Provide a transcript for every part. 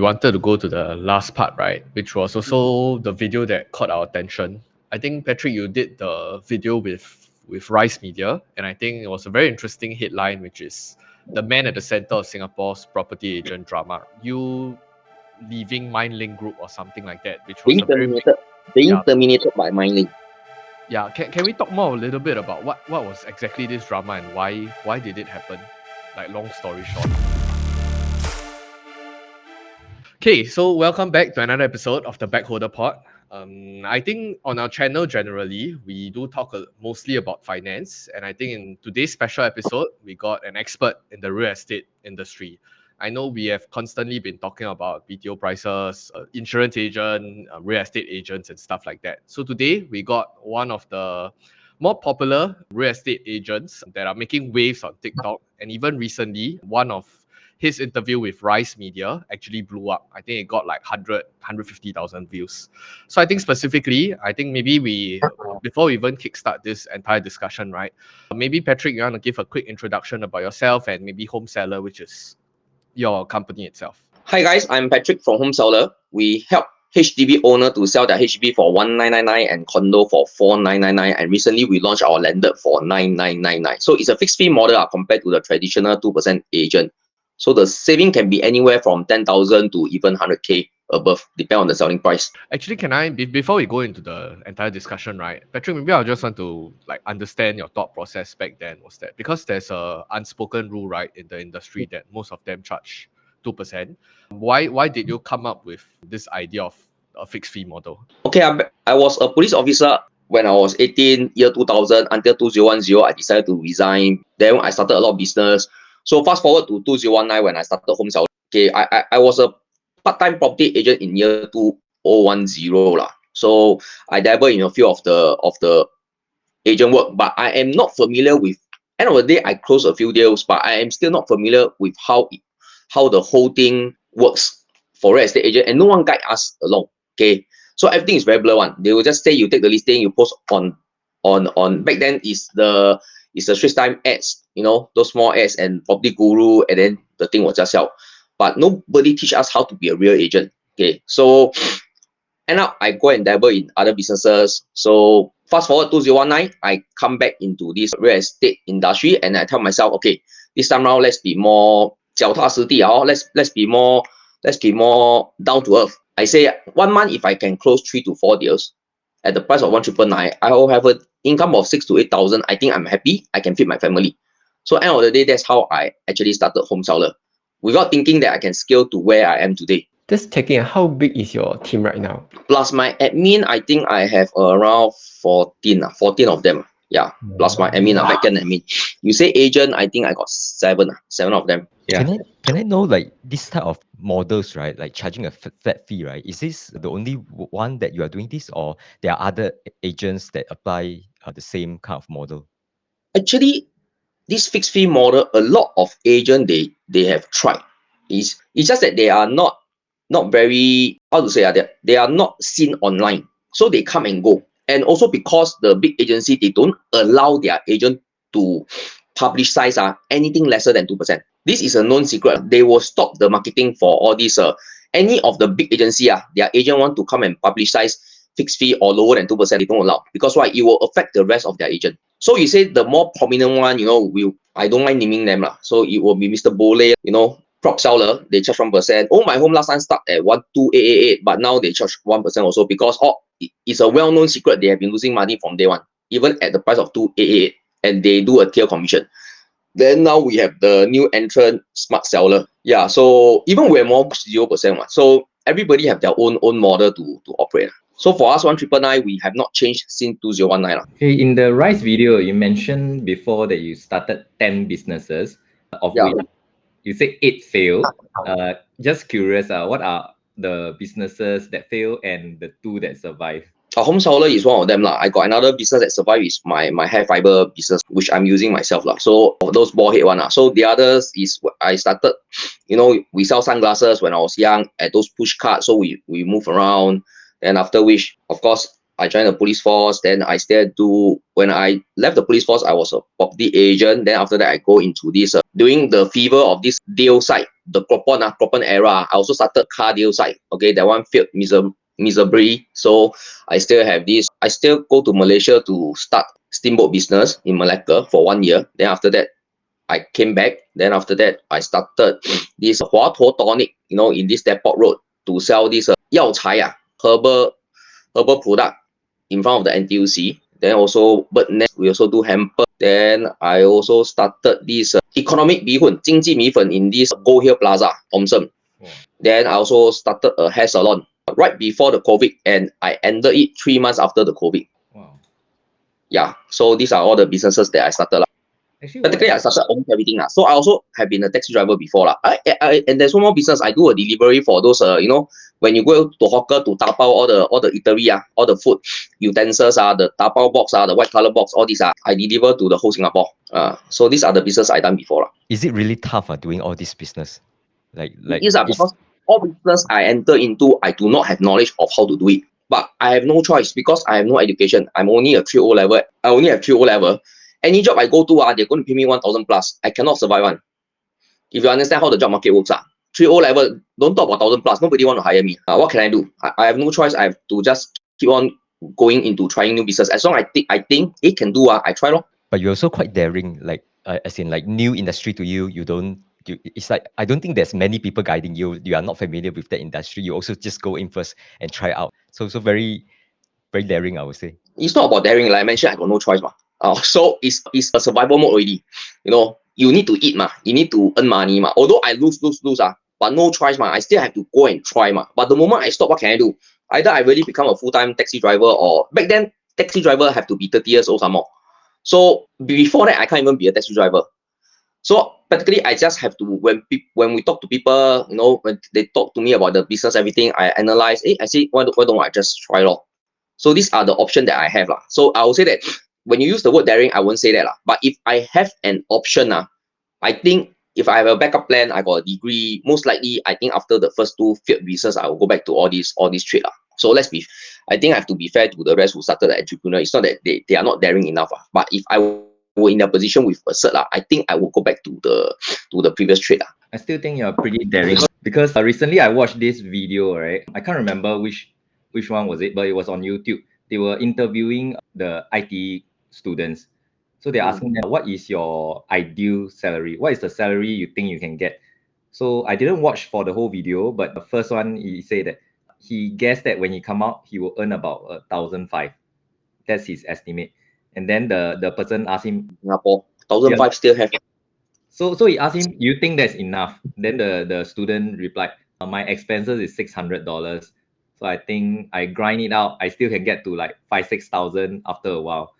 we wanted to go to the last part, right? Which was also the video that caught our attention. I think, Patrick, you did the video with Rice Media, and I think it was a very interesting headline, which is "The Man at the Center of Singapore's Property Agent Drama." You leaving Mylink Group or something like that, which was being terminated by Mylink. Yeah, can we talk more a little bit about what was exactly this drama and why did it happen? Like, long story short. Okay, so welcome back to another episode of the Backholder Pod. I think on our channel generally, we do talk mostly about finance, and I think in today's special episode, we got an expert in the real estate industry. I know we have constantly been talking about BTO prices, insurance agent, real estate agents, and stuff like that. So today we got one of the more popular real estate agents that are making waves on TikTok, and even recently, one of his interview with Rice Media actually blew up. I think it got like 150,000 views. So I think specifically, maybe before we even kickstart this entire discussion, right? Maybe Patrick, you want to give a quick introduction about yourself and maybe Homeseller, which is your company itself. Hi guys, I'm Patrick from Homeseller. We help HDB owner to sell their HDB for 1,999 and condo for 4,999. And recently we launched our landed for 9,999. So it's a fixed fee model compared to the traditional 2% agent. So the saving can be anywhere from 10,000 to even 100K above, depending on the selling price. Actually, can I, before we go into the entire discussion, right, Patrick, maybe I just want to understand your thought process back then. Was that because there's a unspoken rule, right, in the industry that most of them charge 2%? Why did you come up with this idea of a fixed fee model? Okay, I was a police officer when I was 18, year 2000, until 2010, I decided to resign. Then I started a lot of business. So fast forward to 2019 when I started Homeseller. Okay, I was a part-time property agent in year 2010 lah. So I dabble in a few of the agent work, but I am not familiar with. End of the day, I closed a few deals, but I am still not familiar with how the whole thing works for real estate agent, and no one guide us along. Okay, so everything is very blur one. They will just say you take the listing, you post on back then is the Straits Time ads, you know, those small ads and Property Guru, and then the thing will just sell. But nobody teach us how to be a real agent. Okay, so end up I go and dabble in other businesses. So fast forward 2019, I come back into this real estate industry, and I tell myself, okay, this time around let's be more 脚踏实地, let's be more down to earth. I say 1 month if I can close 3 to 4 deals at the price of 1,999, I will have an income of 6 to 8,000. I think I'm happy. I can feed my family. So end of the day, that's how I actually started Homeseller, without thinking that I can scale to where I am today. Just checking, how big is your team right now? Plus my admin, I think I have around 14 of them. Yeah, plus my admin, backend admin. You say agent, I think I got 7 of them. Yeah. Can I know, like, this type of models, right? Like charging a flat fee, right? Is this the only one that you are doing this, or there are other agents that apply the same kind of model? Actually, this fixed fee model, a lot of agents they have tried. It's just that they are not very, how to say, they are not seen online, so they come and go. And also because the big agency, they don't allow their agent to publicize anything lesser than 2%. This is a known secret. They will stop the marketing for all these. Any of the big agency, their agent want to come and publicize fixed fee or lower than 2%, they don't allow. Because why? It will affect the rest of their agent. So you say the more prominent one, you know, I don't mind naming them lah. So it will be Mr. Bole, you know, prop seller, they charge 1%. Oh, my home last time start at 12888, but now they charge 1% also, because it's a well-known secret. They have been losing money from day one, even at the price of 288, and they do a tier commission. Then now we have the new entrant smart seller. Yeah, so even we're more 0%. So everybody have their own model to operate. So for us, 1,999, we have not changed since 2019. Okay, in the Rice video, you mentioned before that you started 10 businesses, of which you said 8 failed. Just curious, what are the businesses that fail and the 2 that survive? Homeseller is one of them lah. I got another business that survived, is my hair fiber business, which I'm using myself lah. So those ball head one lah. So the others is I started, you know, we sell sunglasses when I was young at those push carts. So we move around, and after which, of course, I joined the police force. Then I still do, when I left the police force, I was a property agent. Then after that, I go into this, doing the fever of this deal site, the Cropon era. I also started car deal site. Okay, that one failed miserably. So I still have this. I still go to Malaysia to start steamboat business in Malacca for 1 year. Then after that, I came back. Then after that, I started this Hua Tuo tonic, in this depot road to sell this yao cai, herbal product in front of the NTUC. Then also bird nest, we also do hamper. Then I also started this economic bihun, 经济米粉 in this Go Hill Plaza, Thomson. Then I also started a hair salon right before the COVID, and I ended it 3 months after the COVID. Wow. Yeah, so these are all the businesses that I started. Actually, Practically, I started almost everything. So I also have been a taxi driver before. And there's one more business. I do a delivery for those, when you go to hawker to tapao all the eatery, all the food utensils, the tapao box, the white color box, all these, I deliver to the whole Singapore. So these are the business I done before. Is it really tough doing all this business? Yes, because all business I enter into, I do not have knowledge of how to do it. But I have no choice because I have no education. I'm only a 3O level. I only have 3O level. Any job I go to, they're going to pay me 1,000 plus. I cannot survive one. If you understand how the job market works, 3O level, don't talk about 1,000 plus. Nobody want to hire me. What can I do? I have no choice. I have to just keep on going into trying new business. As long as I think it can do, I try lor. But you're also quite daring, as in new industry to you. It's like I don't think there's many people guiding you. You are not familiar with the industry. You also just go in first and try out. So very, very daring, I would say. It's not about daring. Like I mentioned, I got no choice. So it's a survival mode already. You need to eat. You need to earn money. Although I lose, but no choice. I still have to go and try. But the moment I stop, what can I do? Either I really become a full-time taxi driver, or back then, taxi driver have to be 30 years old some more. So before that, I can't even be a taxi driver. So practically, I just have to, when we talk to people, when they talk to me about the business, everything, I analyze. I say, why don't I just try lor? So these are the options that I have. So I will say that when you use the word daring, I won't say that. But if I have an option, I think if I have a backup plan, I got a degree, most likely, I think after the first 2 failed business, I will go back to all these trade. So I think I have to be fair to the rest who started the entrepreneur. It's not that they are not daring enough. But if I were in a position with a cert, I think I will go back to the previous trade. I still think you're pretty daring because recently I watched this video, right? I can't remember which one was it, but it was on YouTube. They were interviewing the IT students. So they're asking them, what is your ideal salary? What is the salary you think you can get? So I didn't watch for the whole video, but the first one, he said that he guessed that when he come out, he will earn about 1,500. That's his estimate. And then the person asked him, Singapore, 1,500 still have. So he asked him, you think that's enough? Then the student replied, my expenses is $600. So I think I grind it out, I still can get to like 5,000-6,000 after a while.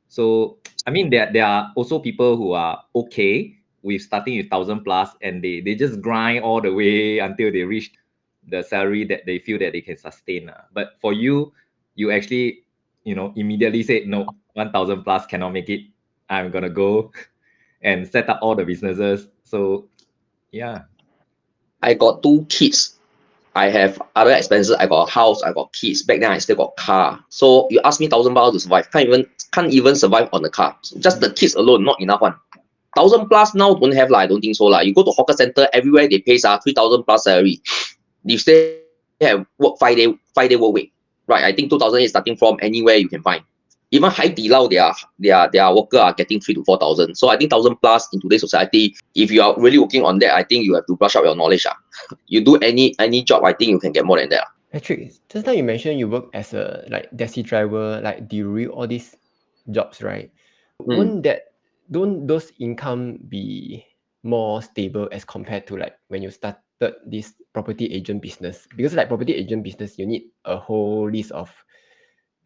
So I mean, there are also people who are okay with starting with 1,000 plus, and they just grind all the way until they reach the salary that they feel that they can sustain. But for you, you actually, immediately say, no, 1,000 plus cannot make it. I'm gonna go and set up all the businesses. So yeah. I got 2 kids. I have other expenses. I got a house, I got kids. Back then I still got car. So you ask me 1,000 baht to survive. Can't even survive on the car. So just the kids alone, not enough one. 1,000 plus now don't have I don't think so You go to hawker center, everywhere they pay 3,000 plus salary. You still have work 5-day work week. Right? I think 2,000 is starting from anywhere you can find. Even Haidilao, their worker are getting 3,000 to 4,000. So I think 1,000 plus in today's society, if you are really working on that, I think you have to brush up your knowledge. You do any job, I think you can get more than that. Patrick, just now you mentioned you work as a taxi driver, delivery, all these jobs, right? Don't those income be more stable as compared to when you started this property agent business? Because property agent business, you need a whole list of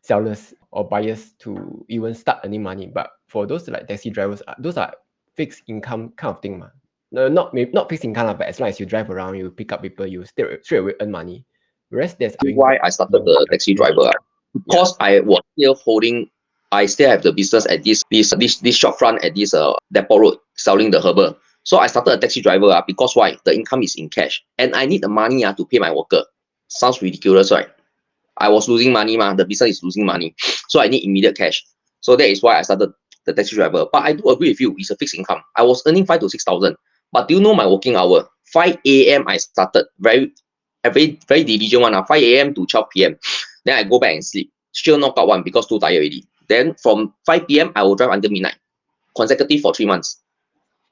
sellers or buyers to even start earning money. But for those taxi drivers, those are fixed income kind of thing. No, not fixed income, but as long as you drive around, you pick up people, you straight away earn money. Whereas that's why I started the taxi driver. Because I was still I still have the business at this shop front at this depot road selling the herbal. So I started a taxi driver because why? The income is in cash. And I need the money to pay my worker. Sounds ridiculous, right? I was losing money, the business is losing money. So I need immediate cash. So that is why I started the taxi driver. But I do agree with you, it's a fixed income. I was earning 5 to 6,000. But do you know my working hour? 5 a.m. I started, very diligent one, 5 a.m. to 12 p.m. Then I go back and sleep. Still knock out one because too tired already. Then from 5 p.m. I will drive until midnight, consecutive for 3 months.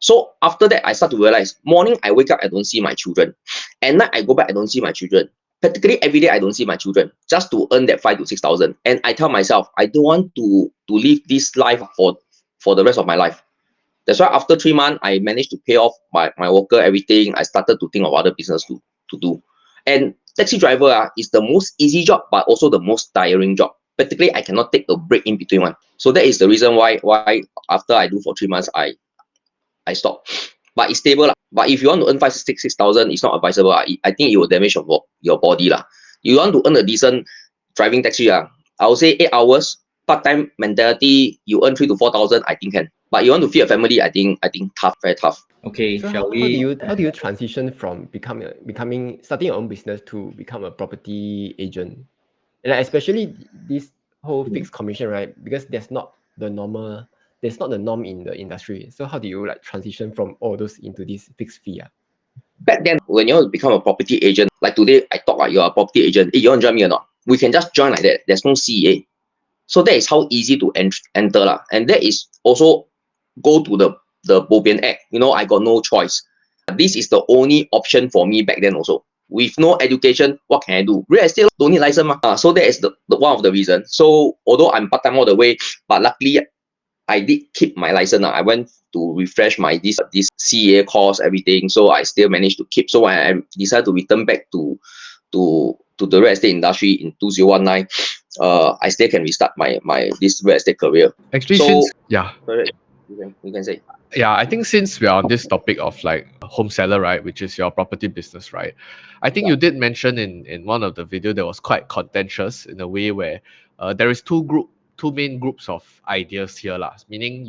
So after that, I start to realize, morning I wake up, I don't see my children. At night I go back, I don't see my children. Practically every day I don't see my children, just to earn that 5 to 6,000. And I tell myself, I don't want to live this life for the rest of my life. That's why after 3 months, I managed to pay off my worker, everything. I started to think of other business to do. And taxi driver is the most easy job, but also the most tiring job. Practically, I cannot take a break in between one. So that is the reason why after I do for 3 months, I stop. But it's stable. But if you want to earn 6,000, it's not advisable. I think it will damage your body. You want to earn a decent driving taxi, I would say 8 hours, part-time mentality, you earn 3 to 4,000, I think can. But you want to feed a family, I think tough, very tough. Okay, So shall how we? do you transition from starting your own business to become a property agent? And especially this whole fixed commission, right? Because there's not the norm in the industry. So how do you like transition from all those into this fixed fee? Back then, when you want to become a property agent, like today, I talk like you're a property agent. Hey, you want to join me or not? We can just join like that. There's no CA. So that is how easy to enter. And that is also go to the Bobian Act. I got no choice. This is the only option for me back then also. With no education, what can I do? Real estate don't need license. So that is the one of the reasons. So although I'm part-time all the way, but luckily I did keep my license. I went to refresh my this CA course, everything. So I still managed to keep. So when I decided to return back to the real estate industry in 2019, I still can restart my this real estate career. Actually, So, since yeah, you can say. yeah, I think since we are on this topic of like Homeseller, right, which is your property business, right? I think you did mention in one of the video that was quite contentious in a way where there is two main groups of ideas here, lah. Meaning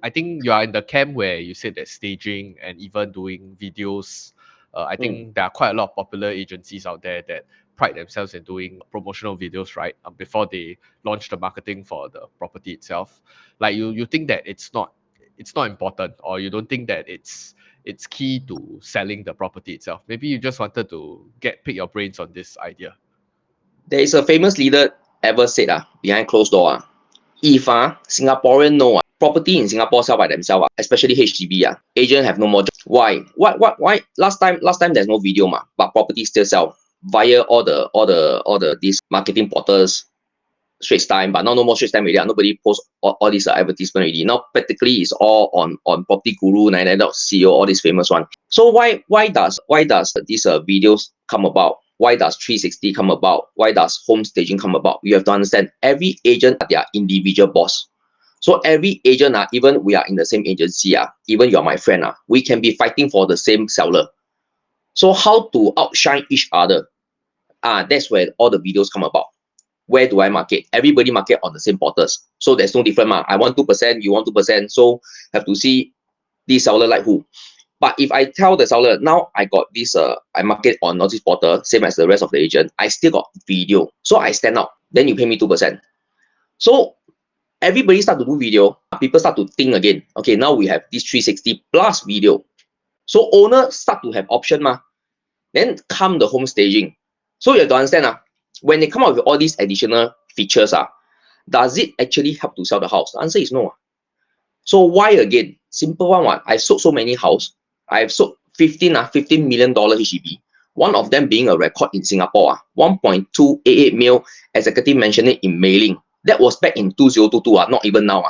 I think you are in the camp where you said that staging and even doing videos. I think there are quite a lot of popular agencies out there that pride themselves in doing promotional videos, right? Before they launch the marketing for the property itself. Like you think that it's not important, or you don't think that it's key to selling the property itself. Maybe you just wanted to pick your brains on this idea. There is a famous leader ever said behind closed door, if Singaporean know property in Singapore sell by themselves, especially HDB, agent have no more job. Why? Last time there's no video but property still sell via all the these marketing portals, Straits Time, but now no more Straits Time already. Nobody posts all these advertisement already. Now practically it's all on Property Guru, 99.co, all these famous one. So why does these videos come about? Why does 360 come about? Why does home staging come about? You have to understand, every agent are their individual boss. So every agent, even we are in the same agency, even you are my friend, we can be fighting for the same seller. So how to outshine each other? That's where all the videos come about. Where do I market? Everybody market on the same portals. So there's no difference. I want 2%, you want 2%. So have to see this seller like who. But if I tell the seller, now I got this, I market on all this portal, same as the rest of the agent, I still got video. So I stand out. Then you pay me 2%. So everybody start to do video. People start to think again. Okay, now we have this 360 plus video. So owner start to have option. Then come the home staging. So you have to understand, when they come out with all these additional features, does it actually help to sell the house? The answer is no. So why again? Simple one. I've sold so many houses. I've sold $15 million HDB. One of them being a record in Singapore. 1.288 mil, executive mentioned it in Mylink. That was back in 2022, not even now.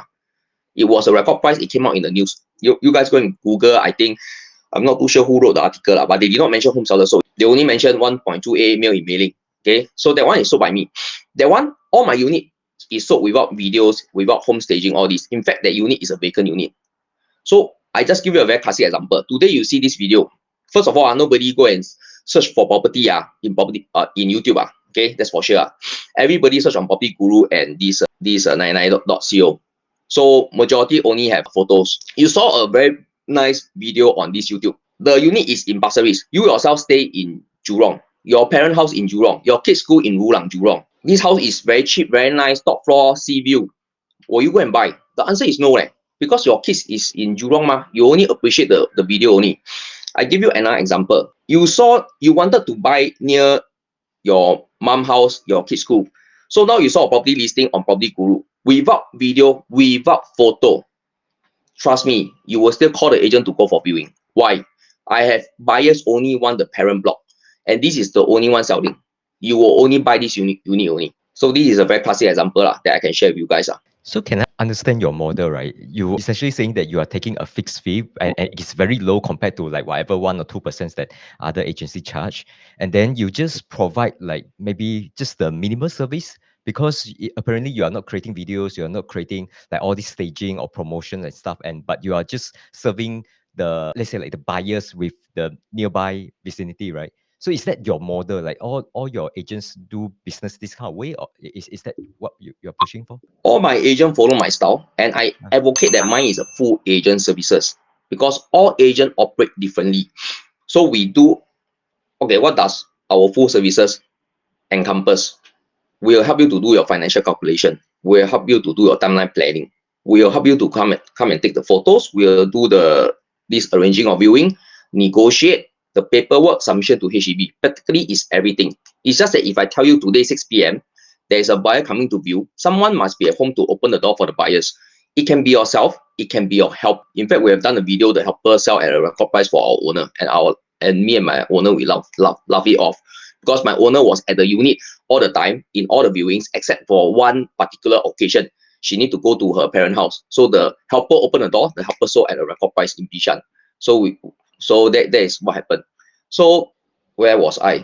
It was a record price. It came out in the news. You guys go and Google, I think. I'm not too sure who wrote the article, but they did not mention Homeseller. So they only mentioned 1.288 mil in Mylink. Okay, so that one is sold by me. That one, all my unit is sold without videos, without home staging, all this. In fact, that unit is a vacant unit. So I just give you a very classic example. Today you see this video. First of all, nobody go and search for property in YouTube. Okay, that's for sure. Everybody search on Property Guru and this 99.co. So majority only have photos. You saw a very nice video on this YouTube. The unit is in Pasir Ris. You yourself stay in Jurong. Your parent house in Jurong, your kids' school in Rulang, Jurong. this house is very cheap, very nice, top floor, sea view. Will you go and buy? The answer is no, because your kids is in Jurong ma. You only appreciate the video only. I give you another example. You wanted to buy near your mom house, your kids' school. So now you saw a property listing on Property Guru without video, without photo. Trust me, you will still call the agent to go for viewing. Why? I have buyers only want the parent block, and this is the only one selling. You will only buy this unit only. So this is a very classic example that I can share with you guys. So can I understand your model, right? You essentially saying that you are taking a fixed fee and it's very low compared to like whatever 1 or 2% that other agency charge. And then you just provide like maybe just the minimal service because apparently you are not creating videos, you are not creating like all this staging or promotion and stuff. But you are just serving the, let's say like the buyers with the nearby vicinity, right? So is that your model? Like all your agents do business this kind of way, or is that what you're pushing for? All my agents follow my style, and I advocate that mine is a full agent services because all agents operate differently. So we do, okay, what does our full services encompass? We'll help you to do your financial calculation. We'll help you to do your timeline planning. We'll help you to come and take the photos. We'll do this arranging of viewing, negotiate the paperwork, submission to HDB. Practically is everything. It's just that if I tell you today 6 p.m. there is a buyer coming to view, someone must be at home to open the door for the buyers. It can be yourself, it can be your help. In fact, we have done a video to help her sell at a record price for our owner, and me and my owner, we laugh it off because my owner was at the unit all the time in all the viewings except for one particular occasion. She need to go to her parent house. So the helper opened the door, the helper sold at a record price in Bishan. So that is what happened. So where was I?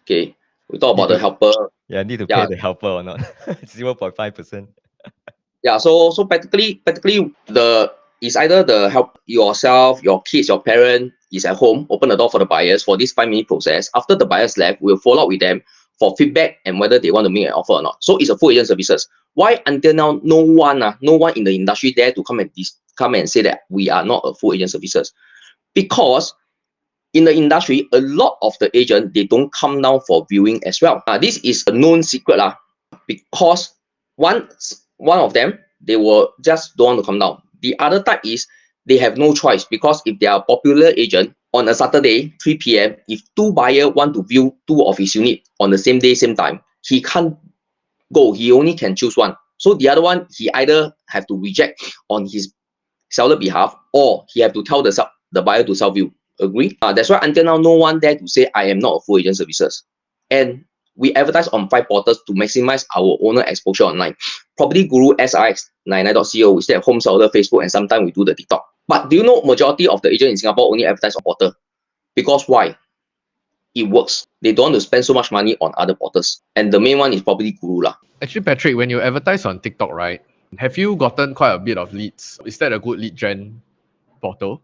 Okay, we talk about the helper. Yeah, need to pay the helper or not. 0.5%. Yeah, so practically it's either the help yourself, your kids, your parent is at home, open the door for the buyers for this 5-minute process. After the buyers left, we'll follow up with them for feedback and whether they want to make an offer or not. So it's a full agent services. Why until now no one in the industry dare to come and say that we are not a full agent services? Because in the industry, a lot of the agents, they don't come down for viewing as well. This is a known secret because one of them, they will just don't want to come down. The other type is they have no choice because if they are a popular agent on a Saturday, 3 p.m., if 2 buyers want to view 2 of his unit on the same day, same time, he can't go. He only can choose one. So the other one, he either have to reject on his seller behalf or he have to tell the buyer to self-view. Agree? That's why until now, no one dare to say I am not a full agent services. And we advertise on 5 portals to maximize our owner exposure online. Property Guru, SRX, 99.co, we stay at Homeseller, Facebook, and sometimes we do the TikTok. But do you know majority of the agents in Singapore only advertise on portal? Because why? It works. They don't want to spend so much money on other portals. And the main one is Property Guru . Actually, Patrick, when you advertise on TikTok, right, have you gotten quite a bit of leads? Is that a good lead gen portal?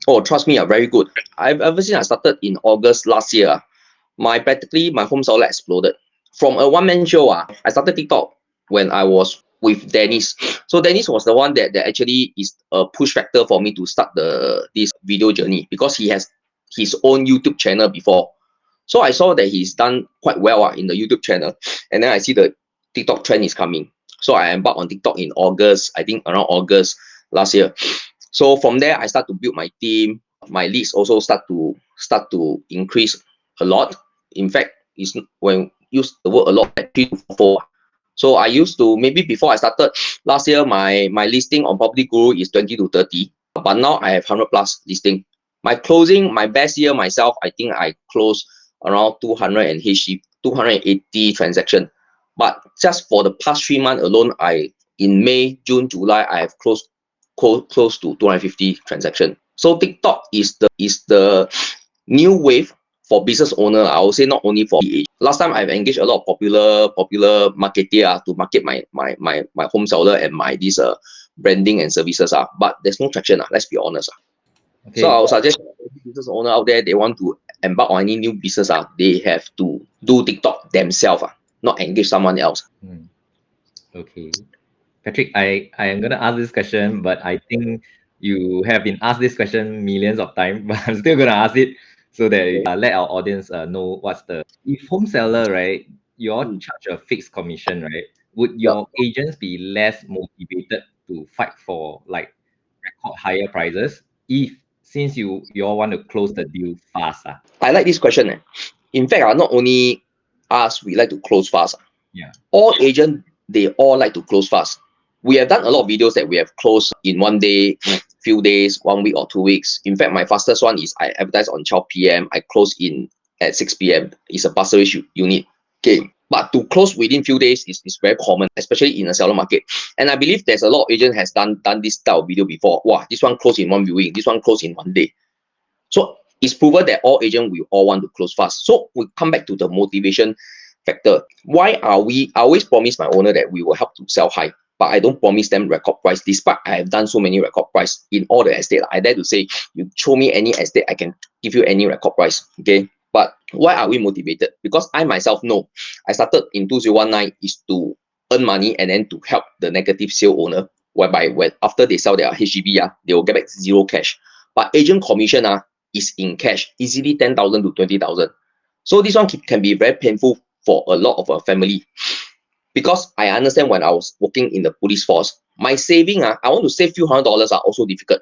Oh, trust me, very good. Ever since I started in August last year, practically my home seller exploded. From a one-man show, I started TikTok when I was with Dennis. So Dennis was the one that actually is a push factor for me to start this video journey because he has his own YouTube channel before. So I saw that he's done quite well in the YouTube channel, and then I see the TikTok trend is coming. So I embarked on TikTok in August, I think around August last year. So from there, I start to build my team. My leads also start to increase a lot. In fact, it's when use the word a lot, 3 to 4. So I used to, maybe before I started last year, my listing on Property Guru is 20 to 30, but now I have 100 plus listing. My closing, my best year myself, I think I closed around 280 transaction. But just for the past 3 months alone, in May, June, July, I have closed close to 250 transaction. So TikTok is the new wave for business owner. I would say not only for the age. Last time I've engaged a lot of popular marketer to market my home seller and my branding and services but there's no traction let's be honest. Okay. So I would suggest business owner out there, they want to embark on any new business they have to do TikTok themselves not engage someone else. Okay. Patrick, I am going to ask this question, but I think you have been asked this question millions of times, but I'm still going to ask it so that let our audience know what's if home seller, right, you all charge a fixed commission, right? Would Yeah. your agents be less motivated to fight for like record higher prices if since you all want to close the deal fast? I like this question. In fact, not only us, we like to close fast. Yeah. All agents, they all like to close fast. We have done a lot of videos that we have closed in 1 day, few days, 1 week or 2 weeks. In fact, my fastest one is I advertise on 12 p.m. I close in at 6 p.m. It's a passerage unit. Okay. But to close within few days is very common, especially in a seller market. And I believe there's a lot of agent has done this style of video before. Wow, this one closed in 1 viewing, this one closed in 1 day. So it's proven that all agents will all want to close fast. So we come back to the motivation factor. Why are we? I always promise my owner that we will help to sell high, but I don't promise them record price. Despite I have done so many record price in all the estate, I dare to say, you show me any estate, I can give you any record price. Okay. But why are we motivated? Because I myself know I started in 2019 is to earn money and then to help the negative sale owner, whereby when after they sell their HDB, they will get back zero cash. But agent commission is in cash, easily 10,000 to 20,000. So this one can be very painful for a lot of a family. Because I understand when I was working in the police force, my saving, I want to save few $100 are also difficult.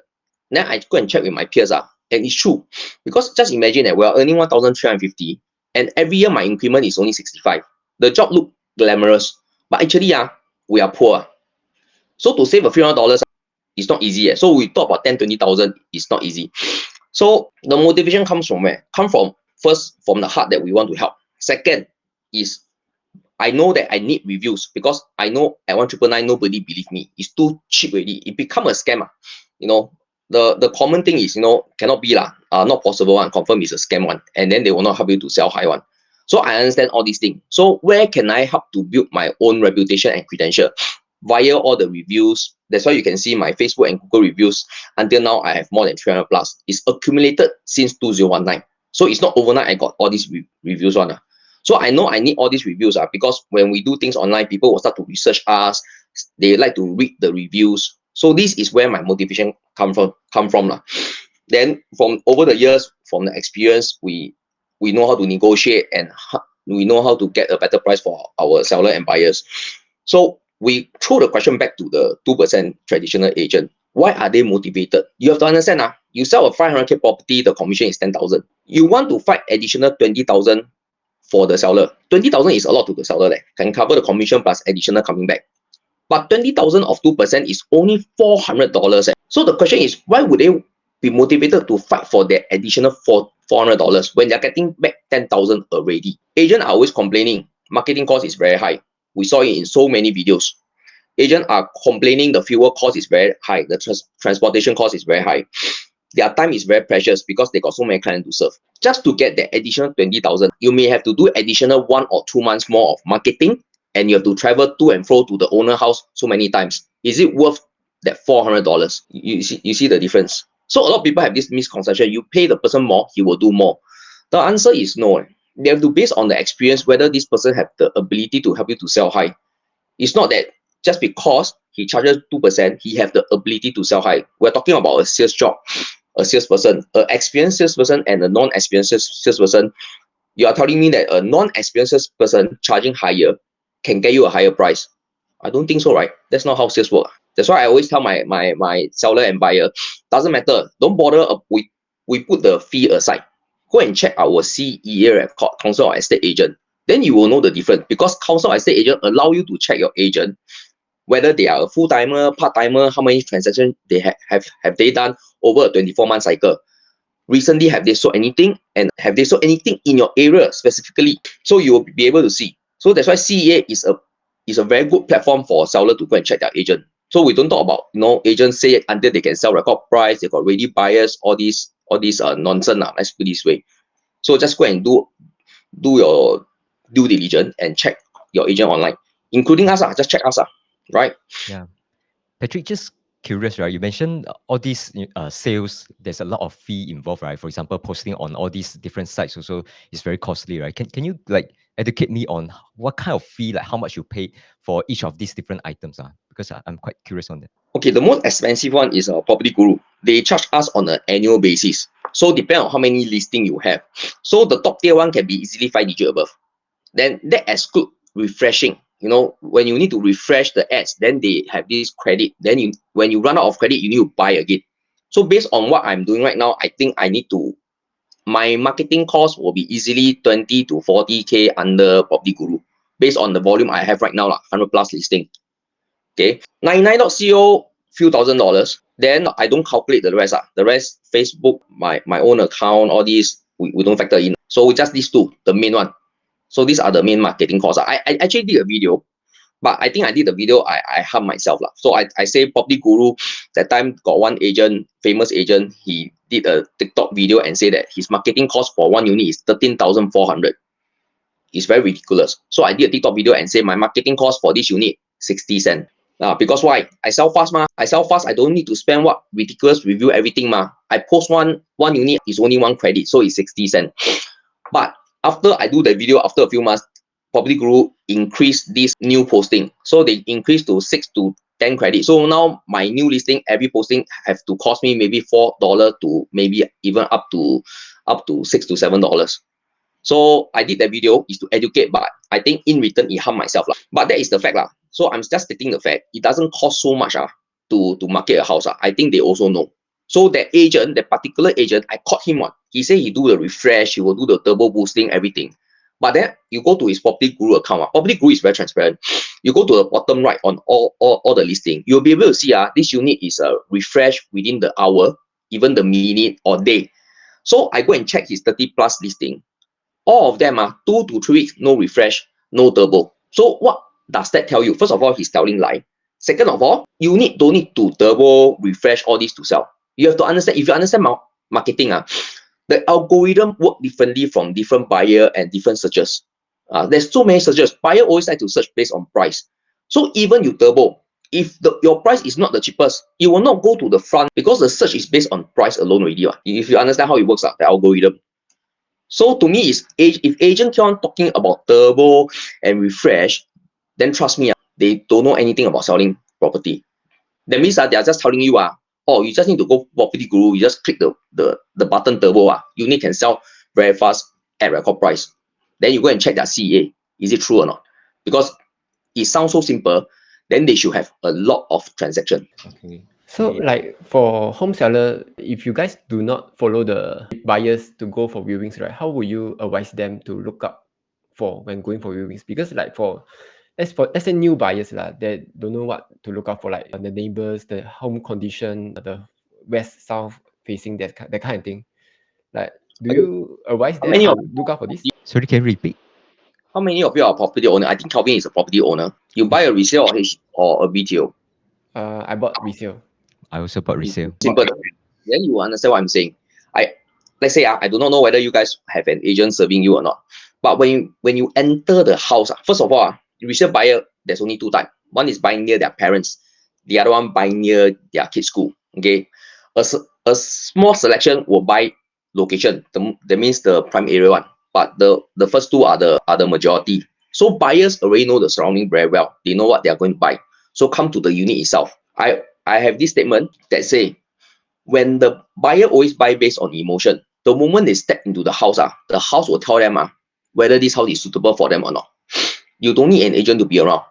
Then I go and check with my peers, and it's true. Because just imagine that we are earning 1,350, and every year my increment is only 65. The job look glamorous, but actually we are poor. So to save a few $100 is not easy. So we talk about 10, 20,000 is not easy. So the motivation comes from where? Come from first from the heart that we want to help. Second is I know that I need reviews because I know at 1999 nobody believe me. It's too cheap already. It become a scam. The common thing is cannot be not possible one. Confirm is a scam one, and then they will not help you to sell high one. So I understand all these things. So where can I help to build my own reputation and credential? Via all the reviews. That's why you can see my Facebook and Google reviews. Until now, I have more than 300 plus. It's accumulated since 2019. So it's not overnight I got all these reviews one. So I know I need all these reviews because when we do things online, people will start to research us. They like to read the reviews. So this is where my motivation come from. Then from over the years, from the experience, we know how to negotiate and we know how to get a better price for our seller and buyers. So we throw the question back to the 2% traditional agent. Why are they motivated? You have to understand, you sell a 500K property, the commission is 10,000. You want to fight additional 20,000 for the seller. 20,000 is a lot to the seller. Can cover the commission plus additional coming back. But 20,000 of 2% is only $400. So the question is, why would they be motivated to fight for their additional $400 when they're getting back 10,000 already? Agents are always complaining marketing cost is very high. We saw it in so many videos. Agents are complaining the fuel cost is very high. The transportation cost is very high. Their time is very precious because they got so many clients to serve. Just to get the additional 20,000, you may have to do additional 1 or 2 months more of marketing, and you have to travel to and fro to the owner house so many times. Is it worth that $400? You see the difference. So a lot of people have this misconception. You pay the person more, he will do more. The answer is no. They have to base on the experience whether this person have the ability to help you to sell high. It's not that just because he charges 2%, he have the ability to sell high. We're talking about a sales job, a salesperson, an experienced salesperson and a non-experienced salesperson. You are telling me that a non-experienced salesperson charging higher can get you a higher price? I don't think so, right? That's not how sales work. That's why I always tell my seller and buyer, doesn't matter. Don't bother. We put the fee aside. Go and check our CEA record, Council of Estate Agent. Then you will know the difference because Council of Estate Agent allow you to check your agent whether they are a full-timer, part-timer, how many transactions they have they done over a 24-month cycle. Recently, have they sold anything? And have they sold anything in your area specifically? So you will be able to see. So that's why CEA is a very good platform for a seller to go and check their agent. So we don't talk about agents say it until they can sell record price, they got ready buyers, all these nonsense. Let's put it this way. So just go and do your due diligence and check your agent online, including us. Just check us. Right? Yeah. Patrick, just curious, right? You mentioned all these sales, there's a lot of fee involved, right? For example, posting on all these different sites also is very costly, right? Can you educate me on what kind of fee, how much you pay for each of these different items? Because I'm quite curious on that. Okay, the most expensive one is Property Guru. They charge us on an annual basis. So depending on how many listings you have. So the top tier one can be easily 5 digit above. then that exclude refreshing. You know, when you need to refresh the ads, then they have this credit. Then when you run out of credit, you need to buy again. So based on what I'm doing right now, I think I need to, my marketing cost will be easily 20 to 40K under Property Guru, based on the volume I have right now, 100 plus listing. Okay, 99.co, few $1,000. Then I don't calculate the rest. The rest, Facebook, my own account, all these, we don't factor in. So just these two, the main one. So these are the main marketing costs. I actually did a video, but I think I did the video, I harm myself. So I say Property Guru, that time got one agent, famous agent, he did a TikTok video and say that his marketing cost for one unit is 13,400. It's very ridiculous. So I did a TikTok video and say my marketing cost for this unit 60 cents. Because why? I sell fast I sell fast, I don't need to spend what ridiculous review everything I post one unit is only one credit, so it's 60 cents. But after I do the video, after a few months, Property Guru increased this new posting. So they increased to 6 to 10 credits. So now my new listing, every posting have to cost me maybe $4 to maybe even up to $6 to $7. So I did that video is to educate, but I think in return it harm myself. But that is the fact. So I'm just stating the fact. It doesn't cost so much to market a house. I think they also know. So that agent, that particular agent, I caught him on. He said he do the refresh, he will do the turbo boosting, everything. But then you go to his Property Guru account. Property Guru is very transparent. You go to the bottom right on all the listing. You'll be able to see this unit is a refresh within the hour, even the minute or day. So I go and check his 30 plus listing. All of them are 2 to 3 weeks, no refresh, no turbo. So what does that tell you? First of all, he's telling lie. Second of all, you don't need to turbo, refresh, all this to sell. You have to understand, if you understand marketing, the algorithm work differently from different buyer and different searches. There's so many searches. Buyer always like to search based on price. So even you turbo, if your price is not the cheapest, it will not go to the front because the search is based on price alone already. If you understand how it works, the algorithm. So to me, if agent keep on talking about turbo and refresh, then trust me, they don't know anything about selling property. That means they are just telling you, oh, you just need to go Property Guru, you just click the button turbo, unit can sell very fast at record price. Then you go and check their CA, is it true or not? Because it sounds so simple, then they should have a lot of transaction. Okay. So like for home seller, if you guys do not follow the buyers to go for viewings, right, how would you advise them to look up for when going for viewings? Because like let's say new buyers they don't know what to look out for, like the neighbors, the home condition, the west south facing, that kind of thing. Like, do you advise them to look out for this? Sorry, can you repeat? How many of you are property owner? I think Calvin is a property owner. You buy a resale or a BTO? I bought resale. I also bought resale. Simple. Then you understand what I'm saying. Let's say I do not know whether you guys have an agent serving you or not. But when you enter the house, first of all, resale buyer, there's only two types. One is buying near their parents. The other one buying near their kids' school. Okay, a small selection will buy location. That means the prime area one. But the first two are the majority. So buyers already know the surrounding very well. They know what they are going to buy. So come to the unit itself. I have this statement that say, when the buyer always buy based on emotion, the moment they step into the house will tell them whether this house is suitable for them or not. You don't need an agent to be around.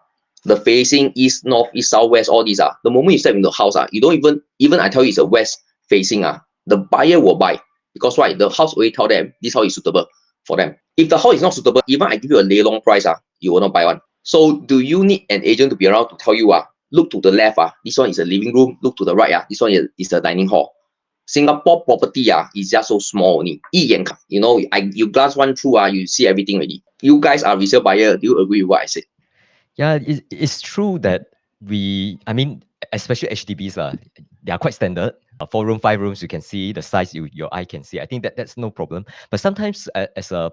The facing east, north, east, south, west, all these the moment you step into the house you don't even I tell you it's a west facing the buyer will buy, because why? The house already tell them this house is suitable for them. If the house is not suitable, even I give you a lay long price you will not buy one. So do you need an agent to be around to tell you look to the left this one is a living room, look to the right this one is a dining hall? Singapore property is just so small only. You know, you glance one through you see everything already. You guys are resale buyer. Do you agree with what I said? Yeah, it's true that I mean, especially HDBs, they are quite standard. 4 room, 5 rooms, you can see the size your eye can see. I think that's no problem. But sometimes as a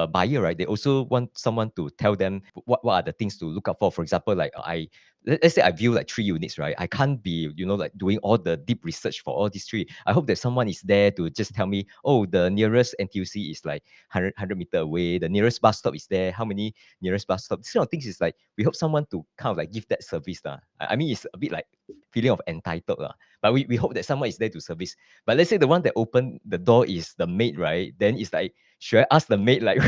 buyer, right, they also want someone to tell them what are the things to look out for. For example, like let's say I view like 3 units, right? I can't be, like doing all the deep research for all these 3. I hope that someone is there to just tell me, oh, the nearest NTUC is like 100 meter away. The nearest bus stop is there. How many nearest bus stops? This kind of things is like, we hope someone to kind of like give that service. I mean, it's a bit like feeling of entitled. But we hope that someone is there to service. But let's say the one that opened the door is the maid, right? Then it's like, should I ask the maid like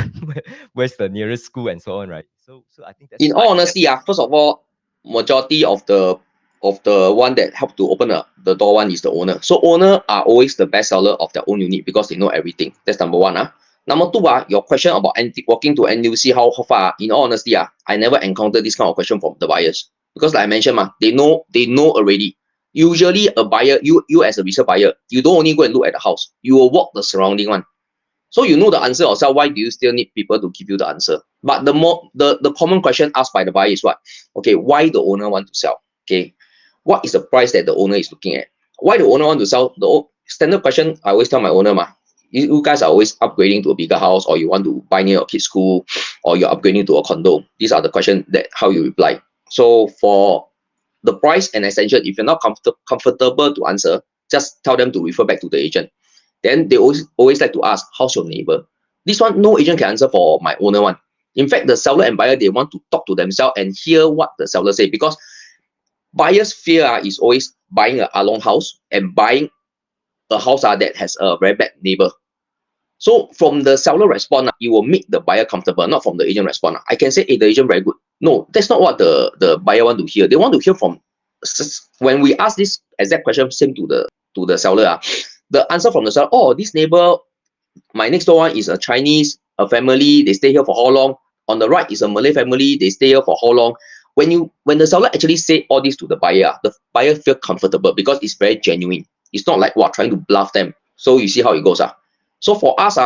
where's the nearest school and so on, right? So I think that's In all honesty, first of all, majority of the one that help to open the door one is the owner. So owner are always the best seller of their own unit because they know everything. That's number one. Number two, your question about walking to NUC, how far? In all honesty, I never encountered this kind of question from the buyers. Because like I mentioned, they know already. Usually a buyer, you as a resale buyer, you don't only go and look at the house, you will walk the surrounding one. So you know the answer yourself, why do you still need people to give you the answer? But the common question asked by the buyer is what? Okay, why the owner want to sell? Okay, what is the price that the owner is looking at? Why the owner want to sell? The standard question I always tell my owner, you guys are always upgrading to a bigger house, or you want to buy near your kid's school, or you're upgrading to a condo. These are the questions that how you reply. So for the price and extension, if you're not comfortable to answer, just tell them to refer back to the agent. Then they always like to ask, how's your neighbor? This one, no agent can answer for my owner one. In fact, the seller and buyer, they want to talk to themselves and hear what the seller say, because buyer's fear is always buying a long house and buying a house that has a very bad neighbor. So from the seller response, you will make the buyer comfortable, not from the agent response. I can say, hey, the agent very good. No, that's not what the buyer want to hear. They want to hear from, when we ask this exact question, same to the seller, the answer from the seller, oh, this neighbor, my next door one is a Chinese, a family, they stay here for how long? On the right is a Malay family, they stay here for how long? When the seller actually say all this to the buyer feel comfortable because it's very genuine. It's not like trying to bluff them. So you see how it goes. So for us,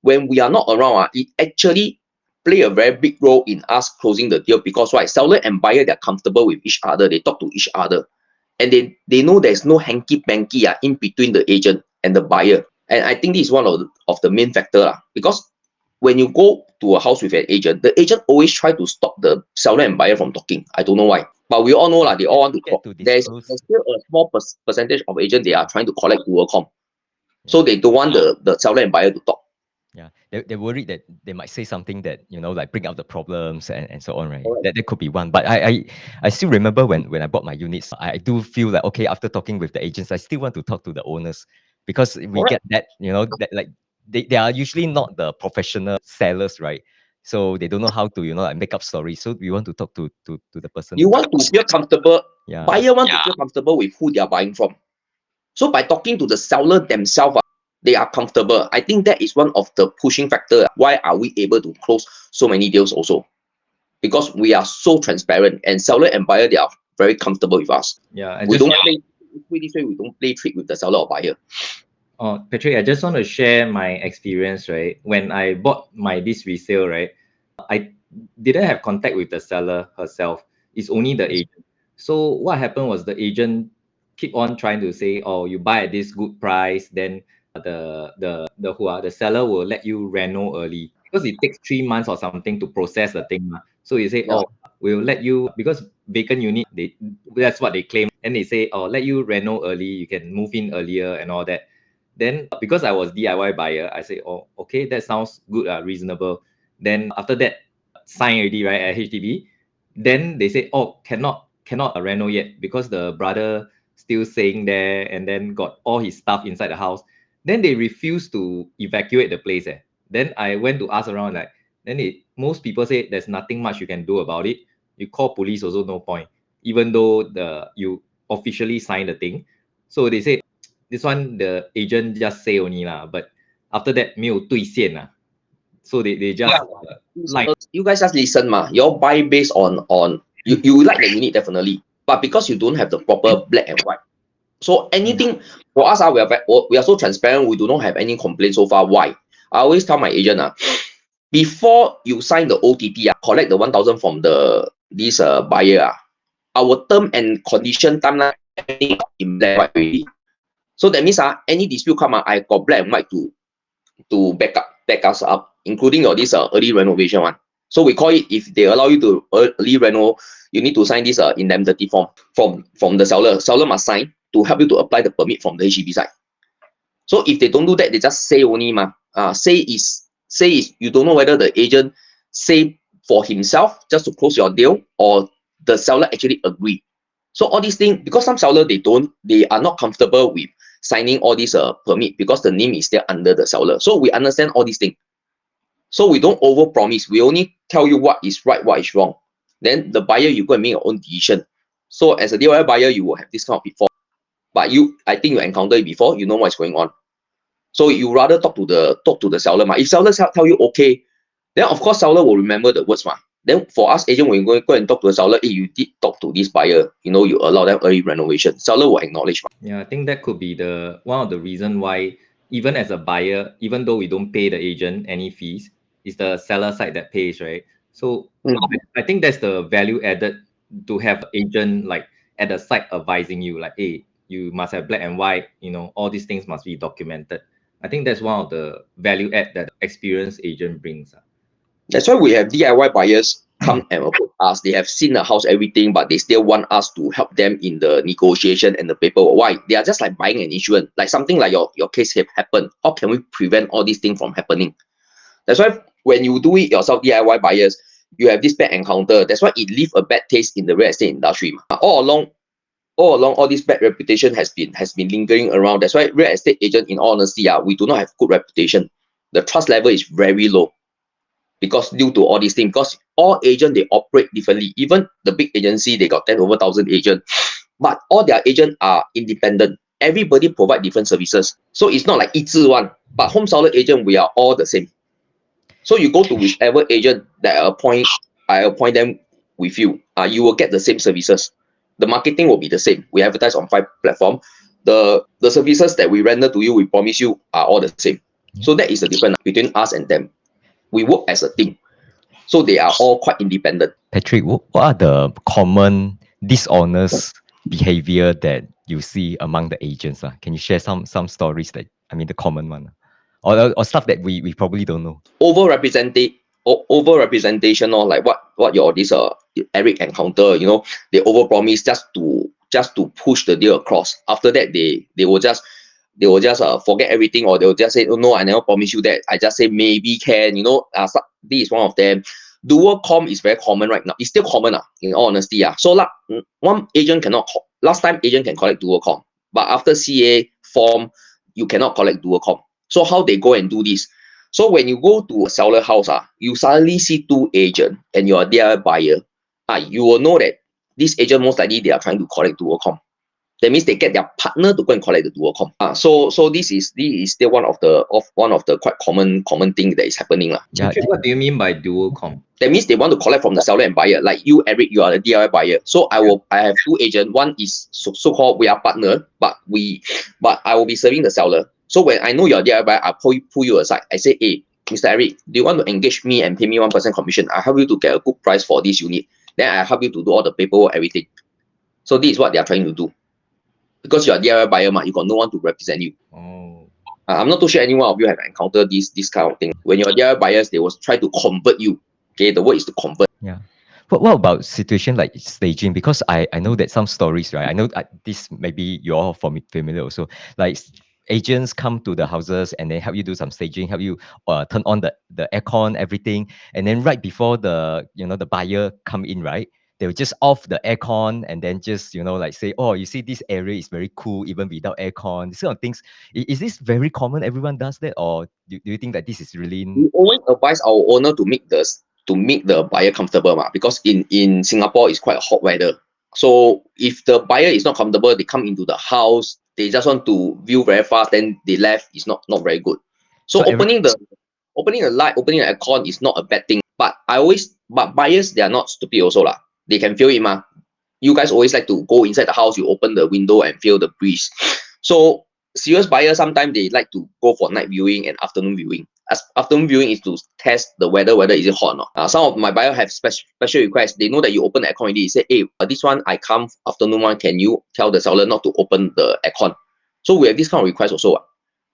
when we are not around, it actually play a very big role in us closing the deal, because seller and buyer, they're comfortable with each other, they talk to each other, and they know there's no hanky-panky in between the agent and the buyer. And I think this is one of the main factor, because when you go to a house with an agent, the agent always try to stop the seller and buyer from talking. I don't know why, but we all know they all want to talk. There's still a small percentage of agents they are trying to collect dual com. So they don't want the seller and buyer to talk. Yeah, they're worried that they might say something that, like bring out the problems and so on, right? That could be one. But I still remember when I bought my units, I do feel like, okay, after talking with the agents, I still want to talk to the owners, because we get that, that like they are usually not the professional sellers, right? So they don't know how to, like make up stories. So we want to talk to the person. You want to feel comfortable. Yeah. Buyer want to feel comfortable with who they are buying from. So by talking to the seller themselves, they are comfortable. I think that is one of the pushing factor. Why are we able to close so many deals also? Because we are so transparent, and seller and buyer, they are very comfortable with us. Yeah, we don't play trick with the seller or buyer. Oh, Patrick, I just want to share my experience, right? When I bought this resale, right, I didn't have contact with the seller herself. It's only the agent. So what happened was the agent keep on trying to say, oh, you buy at this good price, then the seller will let you reno early, because it takes 3 months or something to process the thing. So you say, oh, we'll let you, because vacant unit, that's what they claim. And they say, oh, let you reno early, you can move in earlier and all that. Then because I was DIY buyer, I say, oh, okay, that sounds good, reasonable. Then after that, sign already, right, at HDB. Then they say, oh, cannot reno yet, because the brother still staying there, and then got all his stuff inside the house. Then they refuse to evacuate the place. Then I went to ask around, most people say there's nothing much you can do about it. You call police also no point, even though you officially signed the thing. So they say, this one the agent just say only but after that 没有兑现啦. So they just like, you guys just listen you all buy based on you like the unit definitely, but because you don't have the proper black and white. So anything for us, we are so transparent. We do not have any complaints so far. Why? I always tell my agent, before you sign the OTP, collect the 1,000 from this buyer. Our term and condition timeline in black and white already. So that means any dispute come, I got black and white to back us up, including this early renovation one. So we call it, if they allow you to early reno, you need to sign this indemnity form from the seller. Seller must sign to help you to apply the permit from the HDB side. So if they don't do that, they just say only say is you don't know whether the agent say for himself just to close your deal, or the seller actually agree. So all these things, because some seller they are not comfortable with signing all these permit, because the name is still under the seller. So we understand all these things. So we don't overpromise. We only tell you what is right, what is wrong. Then the buyer, you go and make your own decision. So as a DIY buyer, you will have this kind of pitfall. But I think you encountered it before. You know what's going on. So you rather talk to the seller. If seller tell you okay, then of course seller will remember the words. Then for us agent, when you go and talk to the seller, hey, you did talk to this buyer, you know, you allow them early renovation. Seller will acknowledge. Yeah, I think that could be one of the reason why, even as a buyer, even though we don't pay the agent any fees, it's the seller side that pays, right? So I think that's the value added, to have agent like at the side advising you, like, hey, you must have black and white, you know, all these things must be documented. I think that's one of the value add that experienced agent brings. That's why we have DIY buyers come and approach us. They have seen the house, everything, but they still want us to help them in the negotiation and the paperwork. Why? They are just like buying an insurance, like something like your case have happened. How can we prevent all these things from happening? That's why when you do it yourself, DIY buyers, you have this bad encounter. That's why it leaves a bad taste in the real estate industry. All along, all this bad reputation has been lingering around. That's why real estate agent, in all honesty, we do not have good reputation. The trust level is very low because due to all these things. Because all agents, they operate differently. Even the big agency, they got 10 over 1,000 agents, but all their agents are independent. Everybody provide different services, so it's not like 一致one. But Homeseller agent, we are all the same. So you go to whichever agent that I appoint them with you, you will get the same services. The marketing will be the same. We advertise on 5 platforms. The services that we render to you, we promise you, are all the same. So that is the difference between us and them. We work as a team. So they are all quite independent. Patrick, what are the common dishonest behavior that you see among the agents? Can you share some stories that, I mean, the common one? Or stuff that we probably don't know? Over-representation, or like what your Eric encounter, you know, they overpromise just to push the deal across. After that, they will just forget everything, or they'll just say, oh no, I never promise you that. I just say maybe can, you know. This is one of them. Dual com is very common right now. It's still common, in all honesty. So one agent cannot last time agent can collect dual com, but after CA form, you cannot collect dual com. So how they go and do this? So when you go to a seller house, you suddenly see 2 agents and you're a DIY buyer, you will know that this agent most likely they are trying to collect dual com. That means they get their partner to go and collect the dual com. So this is still one of the quite common thing that is happening. Yeah. What do you mean by dual com? That means they want to collect from the seller and buyer. Like you, Eric, you are a DIY buyer. So I have 2 agents. One is so-called we are partner, but I will be serving the seller. So when I know you're a DIY buyer, I pull you aside. I say, hey, Mr. Eric, do you want to engage me and pay me 1% commission? I help you to get a good price for this unit. Then I help you to do all the paperwork, everything. So this is what they are trying to do. Because you're a DIY buyer, you got no one to represent you. I'm not too sure anyone of you have encountered this kind of thing. When you're DIY buyers, they will try to convert you. Okay, the word is to convert. Yeah. But what about situation like staging? Because I know that some stories, right? I know this maybe you're all familiar also. Like agents come to the houses and they help you do some staging, help you turn on the aircon, everything, and then right before the buyer come in, right? They'll just off the aircon and then just, like say, oh, you see this area is very cool even without aircon. These kind of things. Is this very common? Everyone does that? Or do you think that this is really... We always advise our owner to make the buyer comfortable, because in Singapore it's quite hot weather. So if the buyer is not comfortable, they come into the house, they just want to view very fast, then they left, is not very good. So opening the light, opening the aircon is not a bad thing. But buyers, they are not stupid also lah. They can feel it You guys always like to go inside the house, you open the window and feel the breeze. So serious buyers, sometimes they like to go for night viewing and afternoon viewing. As afternoon viewing is to test the weather, whether is it hot or not. Some of my buyers have special requests. They know that you open the aircon already. They say, hey, this one I come afternoon one, can you tell the seller not to open the aircon? So we have this kind of request also.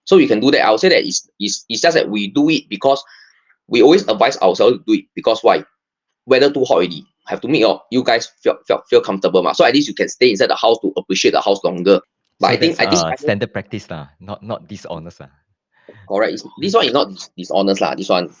So you can do that. I would say that it's just that we do it because we always advise ourselves to do it, because why? Weather too hot already. Have to make you guys feel comfortable. So at least you can stay inside the house to appreciate the house longer. But so I think standard practice not dishonest Correct. This one is not dishonest This one,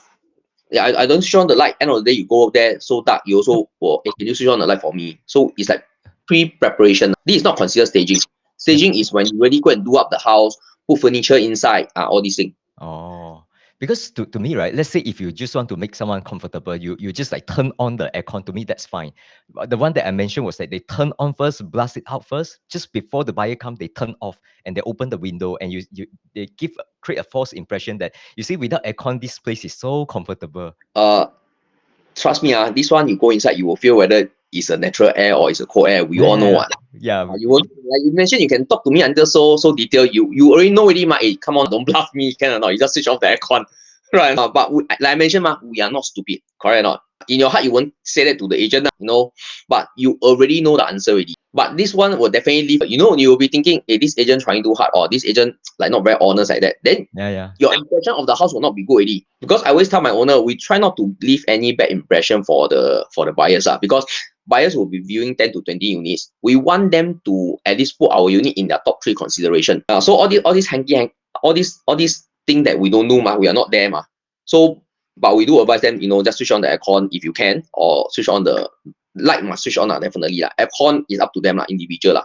yeah, I don't switch on the light. End of the day, you go there so dark, you also can you switch on the light for me? So it's like pre-preparation. This is not considered staging. Staging is when you really go and do up the house, put furniture inside, all these things. Oh, Because to me, right, let's say if you just want to make someone comfortable, you just like turn on the aircon. To me, that's fine. But the one that I mentioned was that they turn on first, blast it out first, just before the buyer come, they turn off and they open the window, and they create a false impression that, you see, without aircon, this place is so comfortable. Trust me, this one you go inside, you will feel whether it's a natural air or it's a cold air. We all know what. Yeah. You won't, like you mentioned, you can talk to me until so detailed. You already know already, Hey, come on, don't bluff me, can or not? You just switch off the aircon, right? But like I mentioned, we are not stupid, correct or not? In your heart, you won't say that to the agent, but you already know the answer already. But this one will definitely leave, you will be thinking, hey, this agent trying too hard, or this agent like not very honest like that. Then your impression of the house will not be good already. Because I always tell my owner, we try not to leave any bad impression for the buyers, because buyers will be viewing 10 to 20 units. We want them to at least put our unit in their top 3 consideration. So all these thing that we don't know, we are not there, So, but we do advise them, just switch on the aircon if you can, or switch on the light, must switch on, definitely. Aircon is up to them, individual.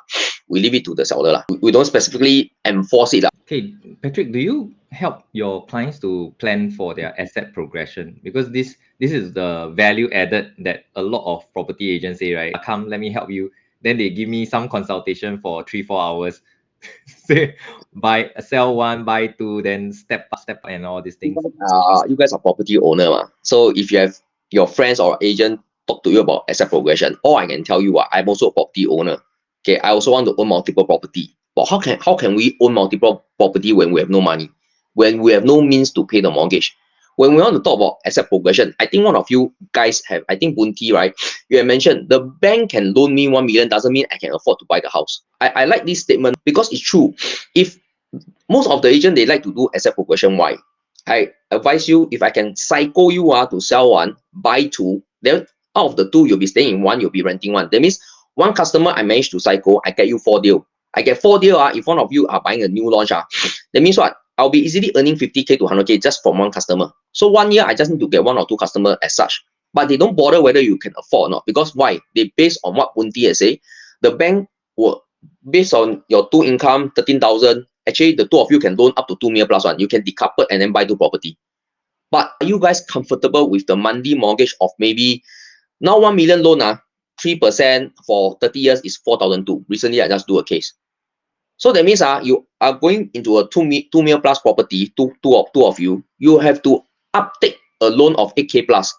We leave it to the seller. We don't specifically enforce it. Okay, Patrick, do you help your clients to plan for their asset progression? Because this is the value added that a lot of property agents say, right? Come, let me help you. Then they give me some consultation for 3-4 hours. Say sell 1, buy 2, then step up, and all these things. You guys are property owner, so if you have your friends or agent talk to you about asset progression, all I can tell you, I'm also a property owner. Okay, I also want to own multiple property. But how can we own multiple property when we have no money, when we have no means to pay the mortgage? When we want to talk about asset progression, I think one of you guys have, I think Bunti, right? You have mentioned the bank can loan me 1 million doesn't mean I can afford to buy the house. I like this statement because it's true. If most of the agent, they like to do asset progression, why? I advise you, if I can psycho you to sell 1, buy 2, then out of the 2, you'll be staying in 1, you'll be renting 1. That means 1 customer I managed to psycho, I get you 4 deal. I get 4 deal. If one of you are buying a new launch, that means what? I'll be easily earning 50K to 100K just from 1 customer. So 1 year, I just need to get 1 or 2 customers as such. But they don't bother whether you can afford or not. Because why? They base on what Bunti has said. The bank will, based on your 2 income, 13,000, actually the 2 of you can loan up to 2 million plus 1. You can decouple and then buy 2 property. But are you guys comfortable with the monthly mortgage of maybe, now 1 million loan, 3% for 30 years is 4,002. Recently, I just do a case. So that means you are going into a 2 million plus property, two of you. You have to uptake a loan of 8K plus.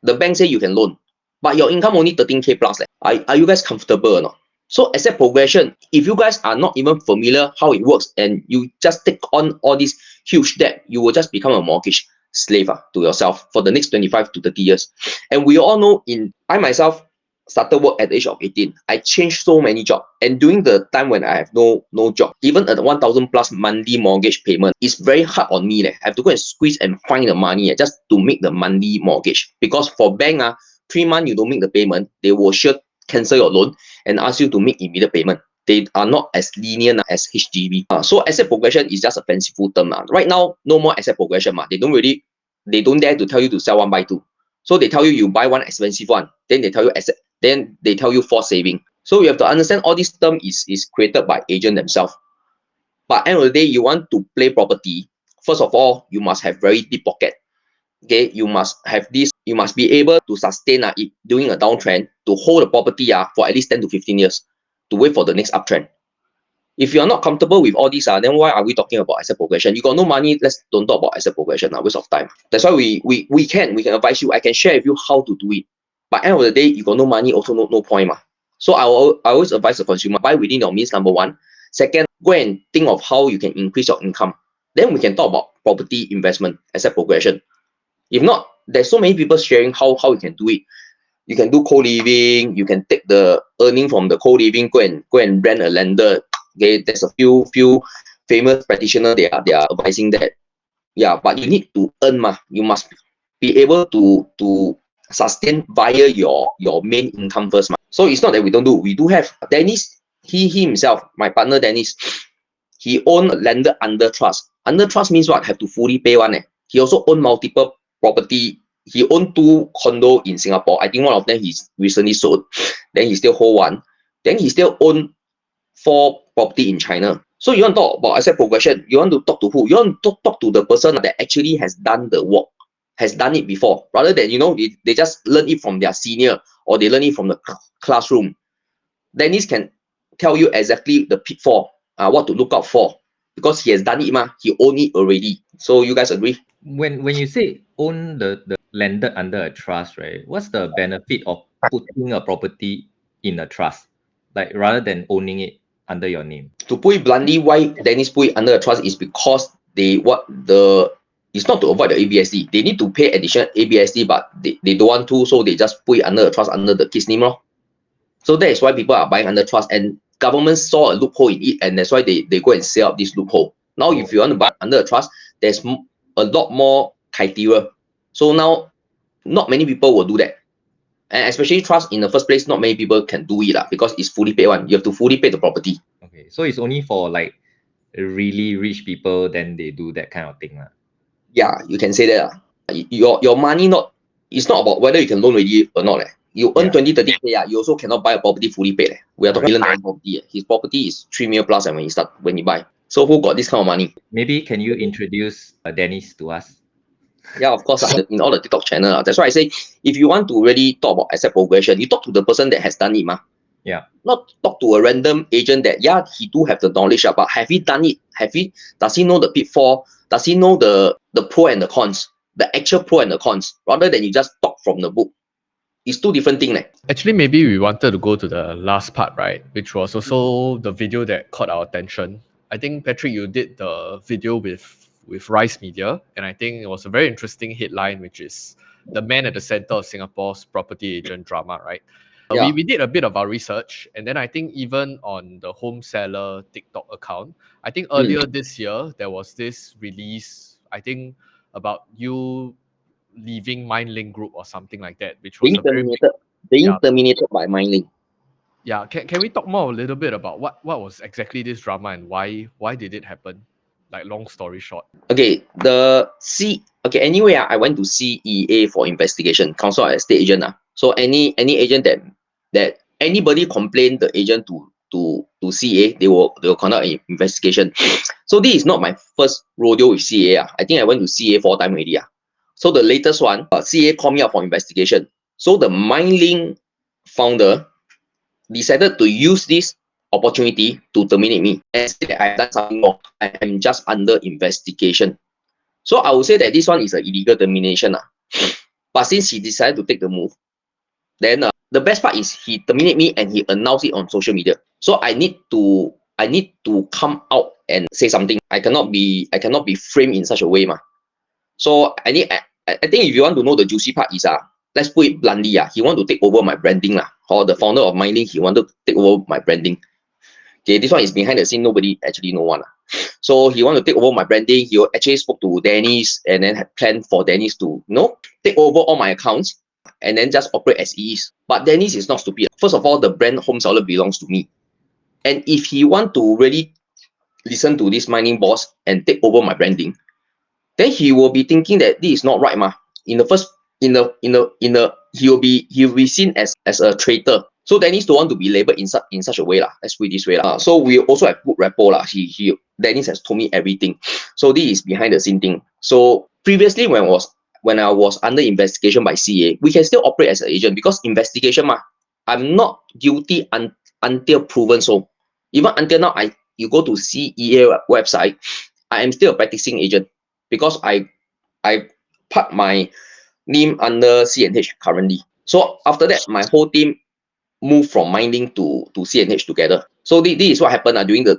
The bank say you can loan, but your income only 13K plus. Are you guys comfortable or not? So asset progression, if you guys are not even familiar how it works and you just take on all this huge debt, you will just become a mortgage slave to yourself for the next 25 to 30 years. And we all know, I myself started work at the age of 18. I changed so many jobs, and during the time when I have no job, even at 1,000 plus monthly mortgage payment, it's very hard on me. I have to go and squeeze and find the money just to make the monthly mortgage. Because for bank, 3 months you don't make the payment, they will sure cancel your loan and ask you to make immediate payment. They are not as lenient as HDB. So asset progression is just a fanciful term. Right now, no more asset progression. They don't dare to tell you to sell 1 buy 2. So they tell you buy 1 expensive one, then they tell you asset, then they tell you forced saving. So you have to understand all this term is created by agent themselves. But end of the day, you want to play property, first of all, you must have very deep pocket. Okay, you must have this, you must be able to sustain it during a downtrend, to hold the property for at least 10 to 15 years, to wait for the next uptrend. If you are not comfortable with all these, then why are we talking about asset progression? You got no money, let's don't talk about asset progression, waste of time. That's why we can advise you. I can share with you how to do it. But end of the day, you got no money, also no point. So I always advise the consumer, buy within your means, number 1. Second, go and think of how you can increase your income. Then we can talk about property investment, asset progression. If not, there's so many people sharing how you can do it. You can do co-living, you can take the earning from the co-living, go and rent a landed. Okay, there's a few famous practitioners, they are advising that. Yeah, but you need to earn. You must be able to sustain via your main income first. So it's not that we don't do. We do have. Dennis, he himself, my partner Dennis, he owned a landed under trust. Under trust means what? Have to fully pay one. He also owned multiple property. He owned 2 condos in Singapore. I think one of them he's recently sold. Then he still hold 1. Then he still own 4 property in China. So you want to talk about asset progression, you want to talk to who? You want to talk to the person that actually has done the work, has done it before, rather than, they just learn it from their senior or they learn it from the classroom. Dennis can tell you exactly the pitfall, what to look out for, because he has done it, he owned it already. So you guys agree? When you say own the landed under a trust, right? What's the benefit of putting a property in a trust, like rather than owning it under your name? To put it bluntly, why Dennis put it under a trust is because it's not to avoid the ABSD. They need to pay additional ABSD, but they don't want to, so they just put it under a trust under the kid's name. So that is why people are buying under trust, and government saw a loophole in it, and that's why they go and sell up this loophole. Now, if you want to buy under a trust, there's a lot more criteria. So now, not many people will do that. And especially trust in the first place, not many people can do it because it's fully paid one. You have to fully pay the property. Okay, so it's only for like really rich people, then they do that kind of thing. Yeah, you can say that. Your money it's not about whether you can loan already or not. You earn 20-30K, you also cannot buy a property fully paid. We are talking $1 million property. His property is 3 million plus when you buy. So who got this kind of money? Maybe can you introduce Dennis to us? Yeah, of course, in all the TikTok channel. That's why I say, if you want to really talk about asset progression, you talk to the person that has done it. Yeah. Not talk to a random agent that, he do have the knowledge, but have he done it? Does he know the pitfall? Does he know the pro and the cons? The actual pro and the cons, rather than you just talk from the book. It's two different things. Actually, maybe we wanted to go to the last part, right? Which was also the video that caught our attention. I think, Patrick, you did the video with Rice Media, and I think it was a very interesting headline, which is the man at the center of Singapore's property agent drama, right? Yeah. We did a bit of our research, and then I think even on the Homeseller TikTok account, I think earlier this year, there was this release, I think, about you leaving Mylink group or something like that, which was being terminated by Mylink. Yeah, can we talk more a little bit about what was exactly this drama and why did it happen? Like, long story short. Okay, anyway, I went to CEA for investigation, Council of Estate Agent. So any agent that anybody complain the agent to CEA, they will conduct an investigation. So this is not my first rodeo with CEA. I think I went to CEA 4 times already. So the latest one, CEA called me up for investigation. So the Mylink founder decided to use this opportunity to terminate me and say that I've done something wrong. I am just under investigation. So I would say that this one is an illegal termination. But since he decided to take the move, then the best part is he terminated me and he announced it on social media. So I need to come out and say something. I cannot be framed in such a way. So I think if you want to know the juicy part is let's put it bluntly, he want to take over my branding or the founder of Mylink, he wanted to take over my branding. Okay, this one is behind the scene, nobody actually know one. So he want to take over my branding. He actually spoke to Dennis and then had planned for Dennis to take over all my accounts and then just operate as he is. But Dennis is not stupid. First of all, the brand Homeseller belongs to me. And if he want to really listen to this Mylink boss and take over my branding, then he will be thinking that this is not right. He will be seen as a traitor. So Dennis don't want to be labeled in such a way. Let's put it this way. So we also have good rapport. Dennis has told me everything. So this is behind the scene thing. So previously when I was under investigation by CA, we can still operate as an agent because investigation I'm not guilty until proven so. Even until now, you go to CEA website, I am still a practicing agent because I put my name under CNH currently. So after that, my whole team moved from Mylink to CNH together. So this is what happened during the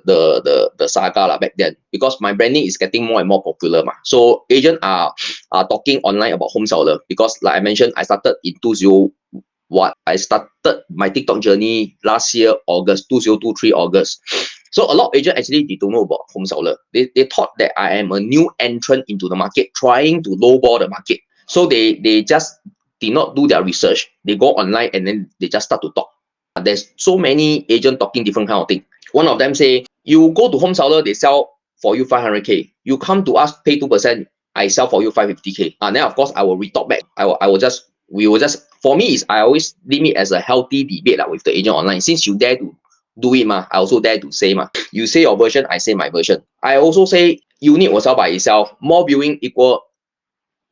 saga back then, because my branding is getting more and more popular. So agents are talking online about Homeseller because, like I mentioned, I started in 2001. I started my TikTok journey last year, August 2023 August. So a lot of agents actually they don't know about Homeseller. They thought that I am a new entrant into the market, trying to lowball the market. So they just did not do their research. They go online and then they just start to talk. There's so many agents talking different kind of thing. One of them say, you go to Homeseller, they sell for you 500K. You come to us, pay 2%, I sell for you 550K. And then of course I will retalk back. For me is I always leave it as a healthy debate with the agent online. Since you dare to do it ma. I also dare to say ma. You say your version, I say my version. I also say unit will sell by itself. More viewing equal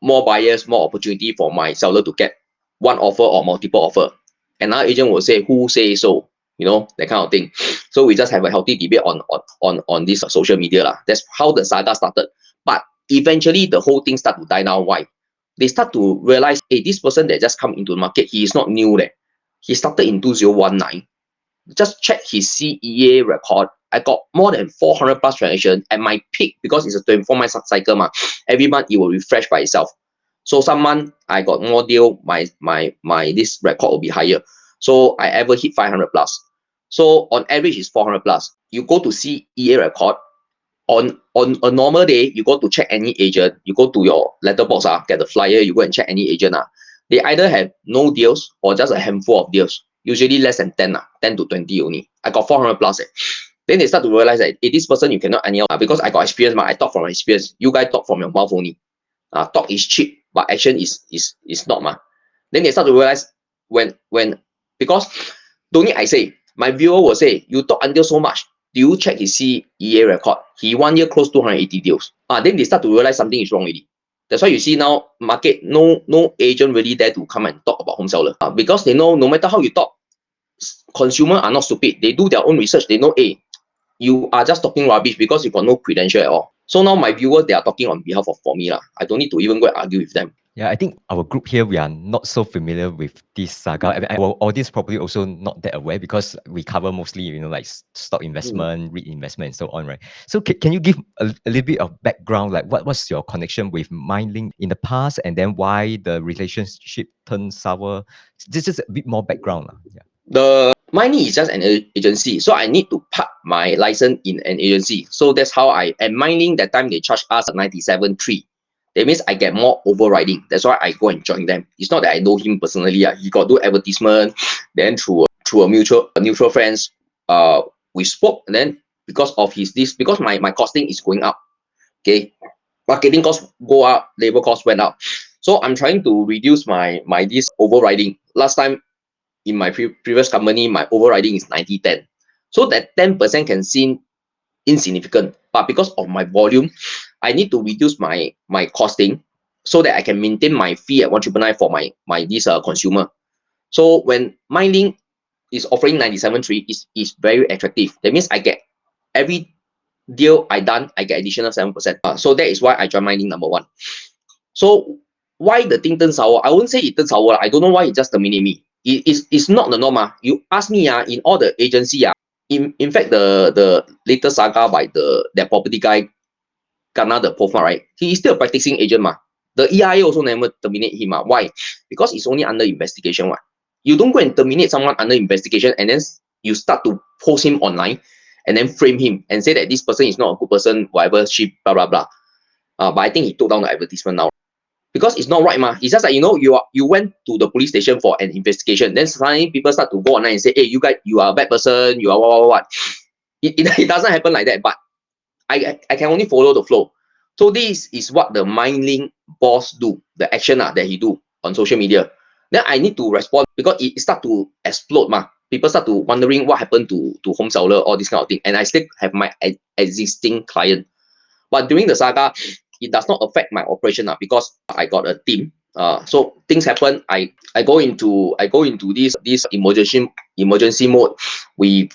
more buyers, more opportunity for my seller to get one offer or multiple offer. Another agent will say, who say so? You know, that kind of thing. So we just have a healthy debate on this social media lah. That's how the saga started. But eventually the whole thing start to die down. Why? They start to realize, hey, this person that just come into the market, he is not new leh. He started in 2019. Just check his CEA record. I got more than 400 plus transactions at my peak because it's a 24-month cycle ma. Every month it will refresh by itself. So some month I got more deal, my this record will be higher. So I ever hit 500 plus. So on average it's 400 plus. You go to CEA record. On a normal day, you go to check any agent, you go to your letterbox, get the flyer, you go and check any agent. They either have no deals or just a handful of deals. Usually less than 10, 10 to 20 only. I got 400 plus. Then they start to realize that, hey, this person you cannot anyhow, because I got experience, I talk from experience. You guys talk from your mouth only. Talk is cheap, but action is not. Then they start to realize because don't need I say, my viewer will say, you talk until so much. Do you check his CEA record? He 1 year close 280 deals. Then they start to realize something is wrong already. That's why you see now market no agent really dare to come and talk about home seller because they know no matter how you talk, consumer are not stupid. They do their own research. They know, hey, you are just talking rubbish because you got no credential at all. So now my viewers, they are talking on behalf of for me. I don't need to even go and argue with them. Yeah, I think our group here, we are not so familiar with this saga. I mean, our audience probably also not that aware because we cover mostly, you know, like stock investment, REIT investment, and so on, right? So can you give a little bit of background, like what was your connection with Mylink in the past, and then why the relationship turned sour? Just a bit more background. Yeah. The Mylink is just an agency, so I need to park my license in an agency. So that's how at Mylink that time they charged us 97.3. That means I get more overriding. That's why I go and join them. It's not that I know him personally. He got do advertisement. Then through a mutual friends, we spoke. And then because of because my costing is going up. Okay, marketing costs go up, labor costs went up. So I'm trying to reduce my this overriding. Last time in my previous company, my overriding is 90-10. So that 10% can seem insignificant, but because of my volume, I need to reduce my costing so that I can maintain my fee at 1,999 for my this consumer. So when Mylink is offering 97.3, is very attractive. That means I get every deal I done, I get additional 7%. So that is why I joined Mylink number 1. So why the thing turns sour? I won't say it turns sour. I don't know why it just terminate me. It's not the norm. You ask me in all the agency in fact the latest saga by that property guy Ghana the profile, right? He is still a practicing agent The EIA also never terminate him Why? Because it's only under investigation You don't go and terminate someone under investigation and then you start to post him online and then frame him and say that this person is not a good person, whatever, she blah blah blah. But I think he took down the advertisement now. Because it's not right It's just like, you know, you went to the police station for an investigation. Then suddenly people start to go online and say, hey, you guys, you are a bad person, you are what. It doesn't happen like that, but I can only follow the flow. So this is what the Mylink boss do, the action that he do on social media. Then I need to respond because it start to explode People start to wondering what happened to Homeseller, all this kind of thing. And I still have my existing client. But during the saga, it does not affect my operation because I got a team. So things happen. I go into this emergency mode. We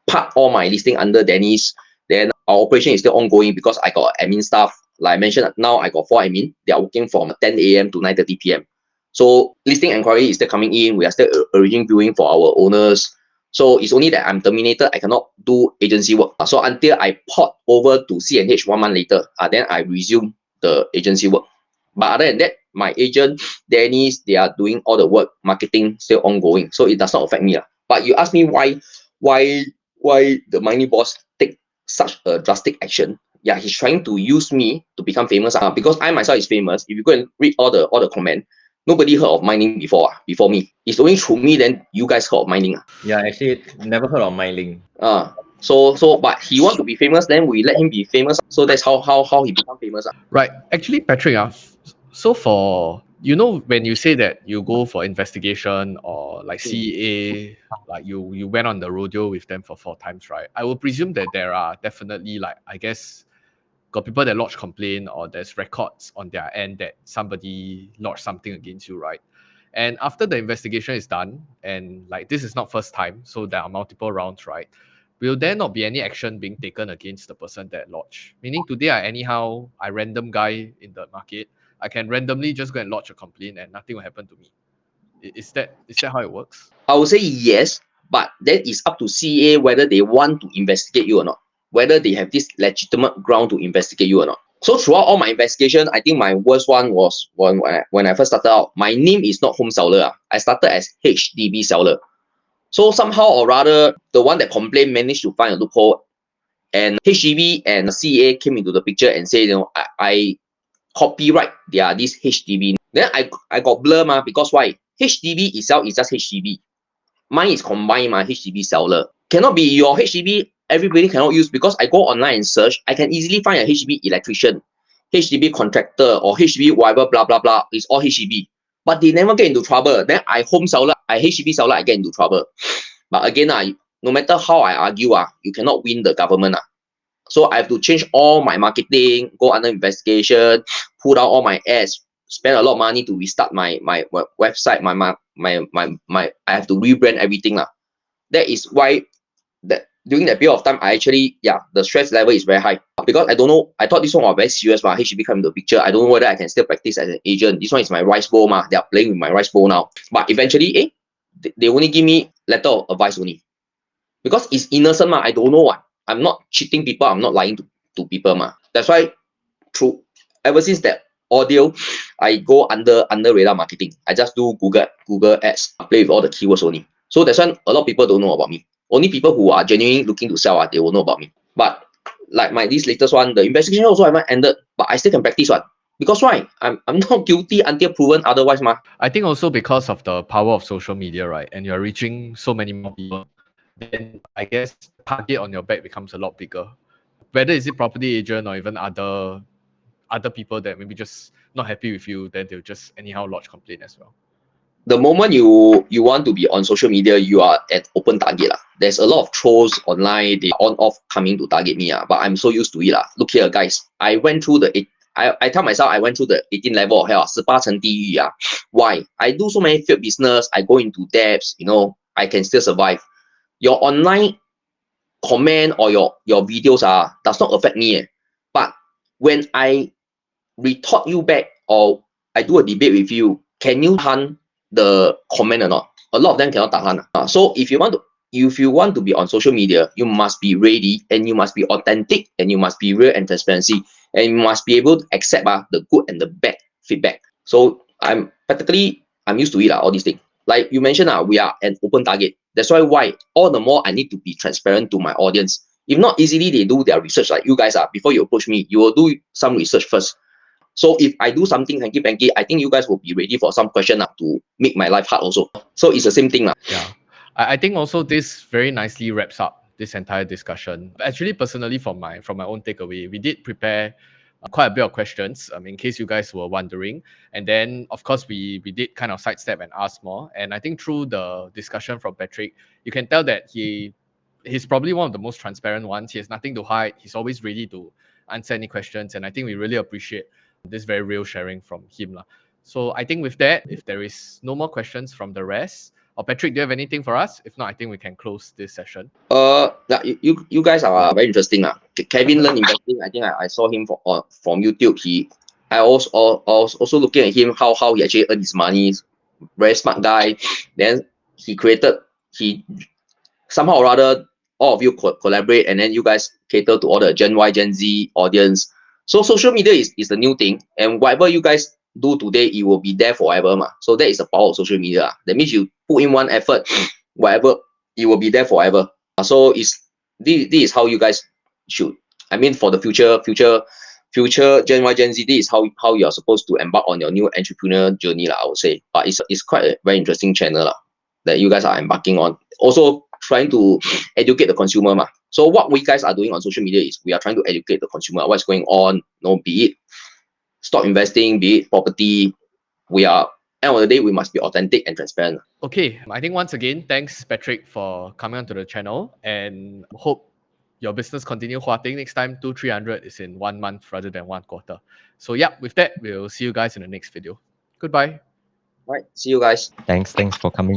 park all my listing under Dennis. Then our operation is still ongoing because I got admin staff. Like I mentioned, now I got 4 admin. They are working from 10 a.m. to 9:30 p.m. So listing inquiry is still coming in. We are still arranging viewing for our owners. So it's only that I'm terminated. I cannot do agency work. So until I port over to CNH 1 month later, then I resume the agency work. But other than that, my agent, Dennis, they are doing all the work, marketing still ongoing. So it does not affect me. But you ask me why the Mylink boss take such a drastic action. Yeah, he's trying to use me to become famous. Because I myself is famous. If you go and read all the comment, nobody heard of Mylink before me. It's only through me then you guys heard of Mylink. Yeah, actually never heard of Mylink. So but he wants to be famous, then we let him be famous. So that's how he become famous. Right. Actually, Patrick, so for you know, when you say that you go for investigation or like CEA, like you went on the rodeo with them for 4 times, right? I will presume that there are definitely, like, I guess, got people that lodge complaint or there's records on their end that somebody lodged something against you, right? And after the investigation is done, and like this is not first time, so there are multiple rounds, right? Will there not be any action being taken against the person that lodged? Meaning today I random guy in the market, I can randomly just go and lodge a complaint and nothing will happen to me. Is that how it works? I would say yes, but then it's up to CA whether they want to investigate you or not, whether they have this legitimate ground to investigate you or not. So throughout all my investigation, I think my worst one was when I first started out. My name is not Homeseller. I started as HDB seller. So somehow or rather, the one that complained managed to find a loophole, and HDB and CA came into the picture and said, I copyright this HDB. Then I got blur because why? HDB itself is just HDB. Mine is combined, my HDB seller. Cannot be your HDB, everybody cannot use, because I go online and search, I can easily find a HDB electrician, HDB contractor, or HDB whatever, blah, blah, blah. It's all HDB. But they never get into trouble. Then I HDB seller, I get into trouble. But again, no matter how I argue, you cannot win the government. So I have to change all my marketing, go under investigation, pull down all my ads, spend a lot of money to restart my website, I have to rebrand everything. That is why that during that period of time, I actually, the stress level is very high, because I don't know, I thought this one was very serious, but HDB come into the picture. I don't know whether I can still practice as an agent. This one is my rice bowl, they are playing with my rice bowl now. But eventually, they only give me letter of advice only, because it's innocent, I don't know what. I'm not cheating people, I'm not lying to people. That's why ever since that audio, I go under radar marketing. I just do Google ads, play with all the keywords only. So that's why a lot of people don't know about me. Only people who are genuinely looking to sell, they will know about me. But like this latest one, the investigation also haven't ended, but I still can practice one. Because why? I'm not guilty until proven otherwise. I think also because of the power of social media, right? And you're reaching so many more people, then I guess target on your back becomes a lot bigger. Whether is it property agent or even other people that maybe just not happy with you, then they'll just anyhow lodge complaint as well. The moment you want to be on social media, you are at open target. There's a lot of trolls online, they on off coming to target me. But I'm so used to it. Look here, guys. I went through I tell myself I went through the 18 level of hell, 18层地狱. Why? I do so many failed business, I go into debts, I can still survive. Your online comment or your videos does not affect me. But when I retort you back or I do a debate with you, can you tahan the comment or not? A lot of them cannot tahan. So if you want to be on social media, you must be ready, and you must be authentic, and you must be real and transparency, and you must be able to accept the good and the bad feedback. So I'm used to it, all these things. Like you mentioned, we are an open target. That's why all the more I need to be transparent to my audience. If not, easily they do their research. Like you guys before you approach me, you will do some research first. So if I do something hanky-panky, I think you guys will be ready for some question to make my life hard also. So it's the same thing. Yeah. I think also this very nicely wraps up this entire discussion. Actually, personally, from my own takeaway, we did prepare quite a bit of questions in case you guys were wondering. And then, of course, we did kind of sidestep and ask more. And I think through the discussion from Patrick, you can tell that he's probably one of the most transparent ones. He has nothing to hide. He's always ready to answer any questions. And I think we really appreciate this very real sharing from him. So I think with that, if there is no more questions from the rest, or Patrick, do you have anything for us? If not, I think we can close this session. You guys are very interesting. Kevin learn investing. I think I saw him from YouTube. I was also looking at him how he actually earned his money. Very smart guy. Then he somehow or other, all of you collaborate, and then you guys cater to all the Gen Y, Gen Z audience. So social media is the new thing, and whatever you guys do today, it will be there forever. So that is the power of social media. That means you put in one effort, whatever, it will be there forever. So this is how you guys should. I mean, for the future Gen Y, Gen Z, this is how you are supposed to embark on your new entrepreneur journey, I would say. But it's quite a very interesting channel that you guys are embarking on. Also trying to educate the consumer. So what we guys are doing on social media is we are trying to educate the consumer what's going on, be it stock investing, be it property, end of the day, we must be authentic and transparent. Okay, I think once again, thanks Patrick for coming onto the channel, and hope your business continue Huating next time. 200-300 is in 1 month rather than 1 quarter. So yeah, with that, we'll see you guys in the next video. Goodbye. All right, see you guys. Thanks for coming.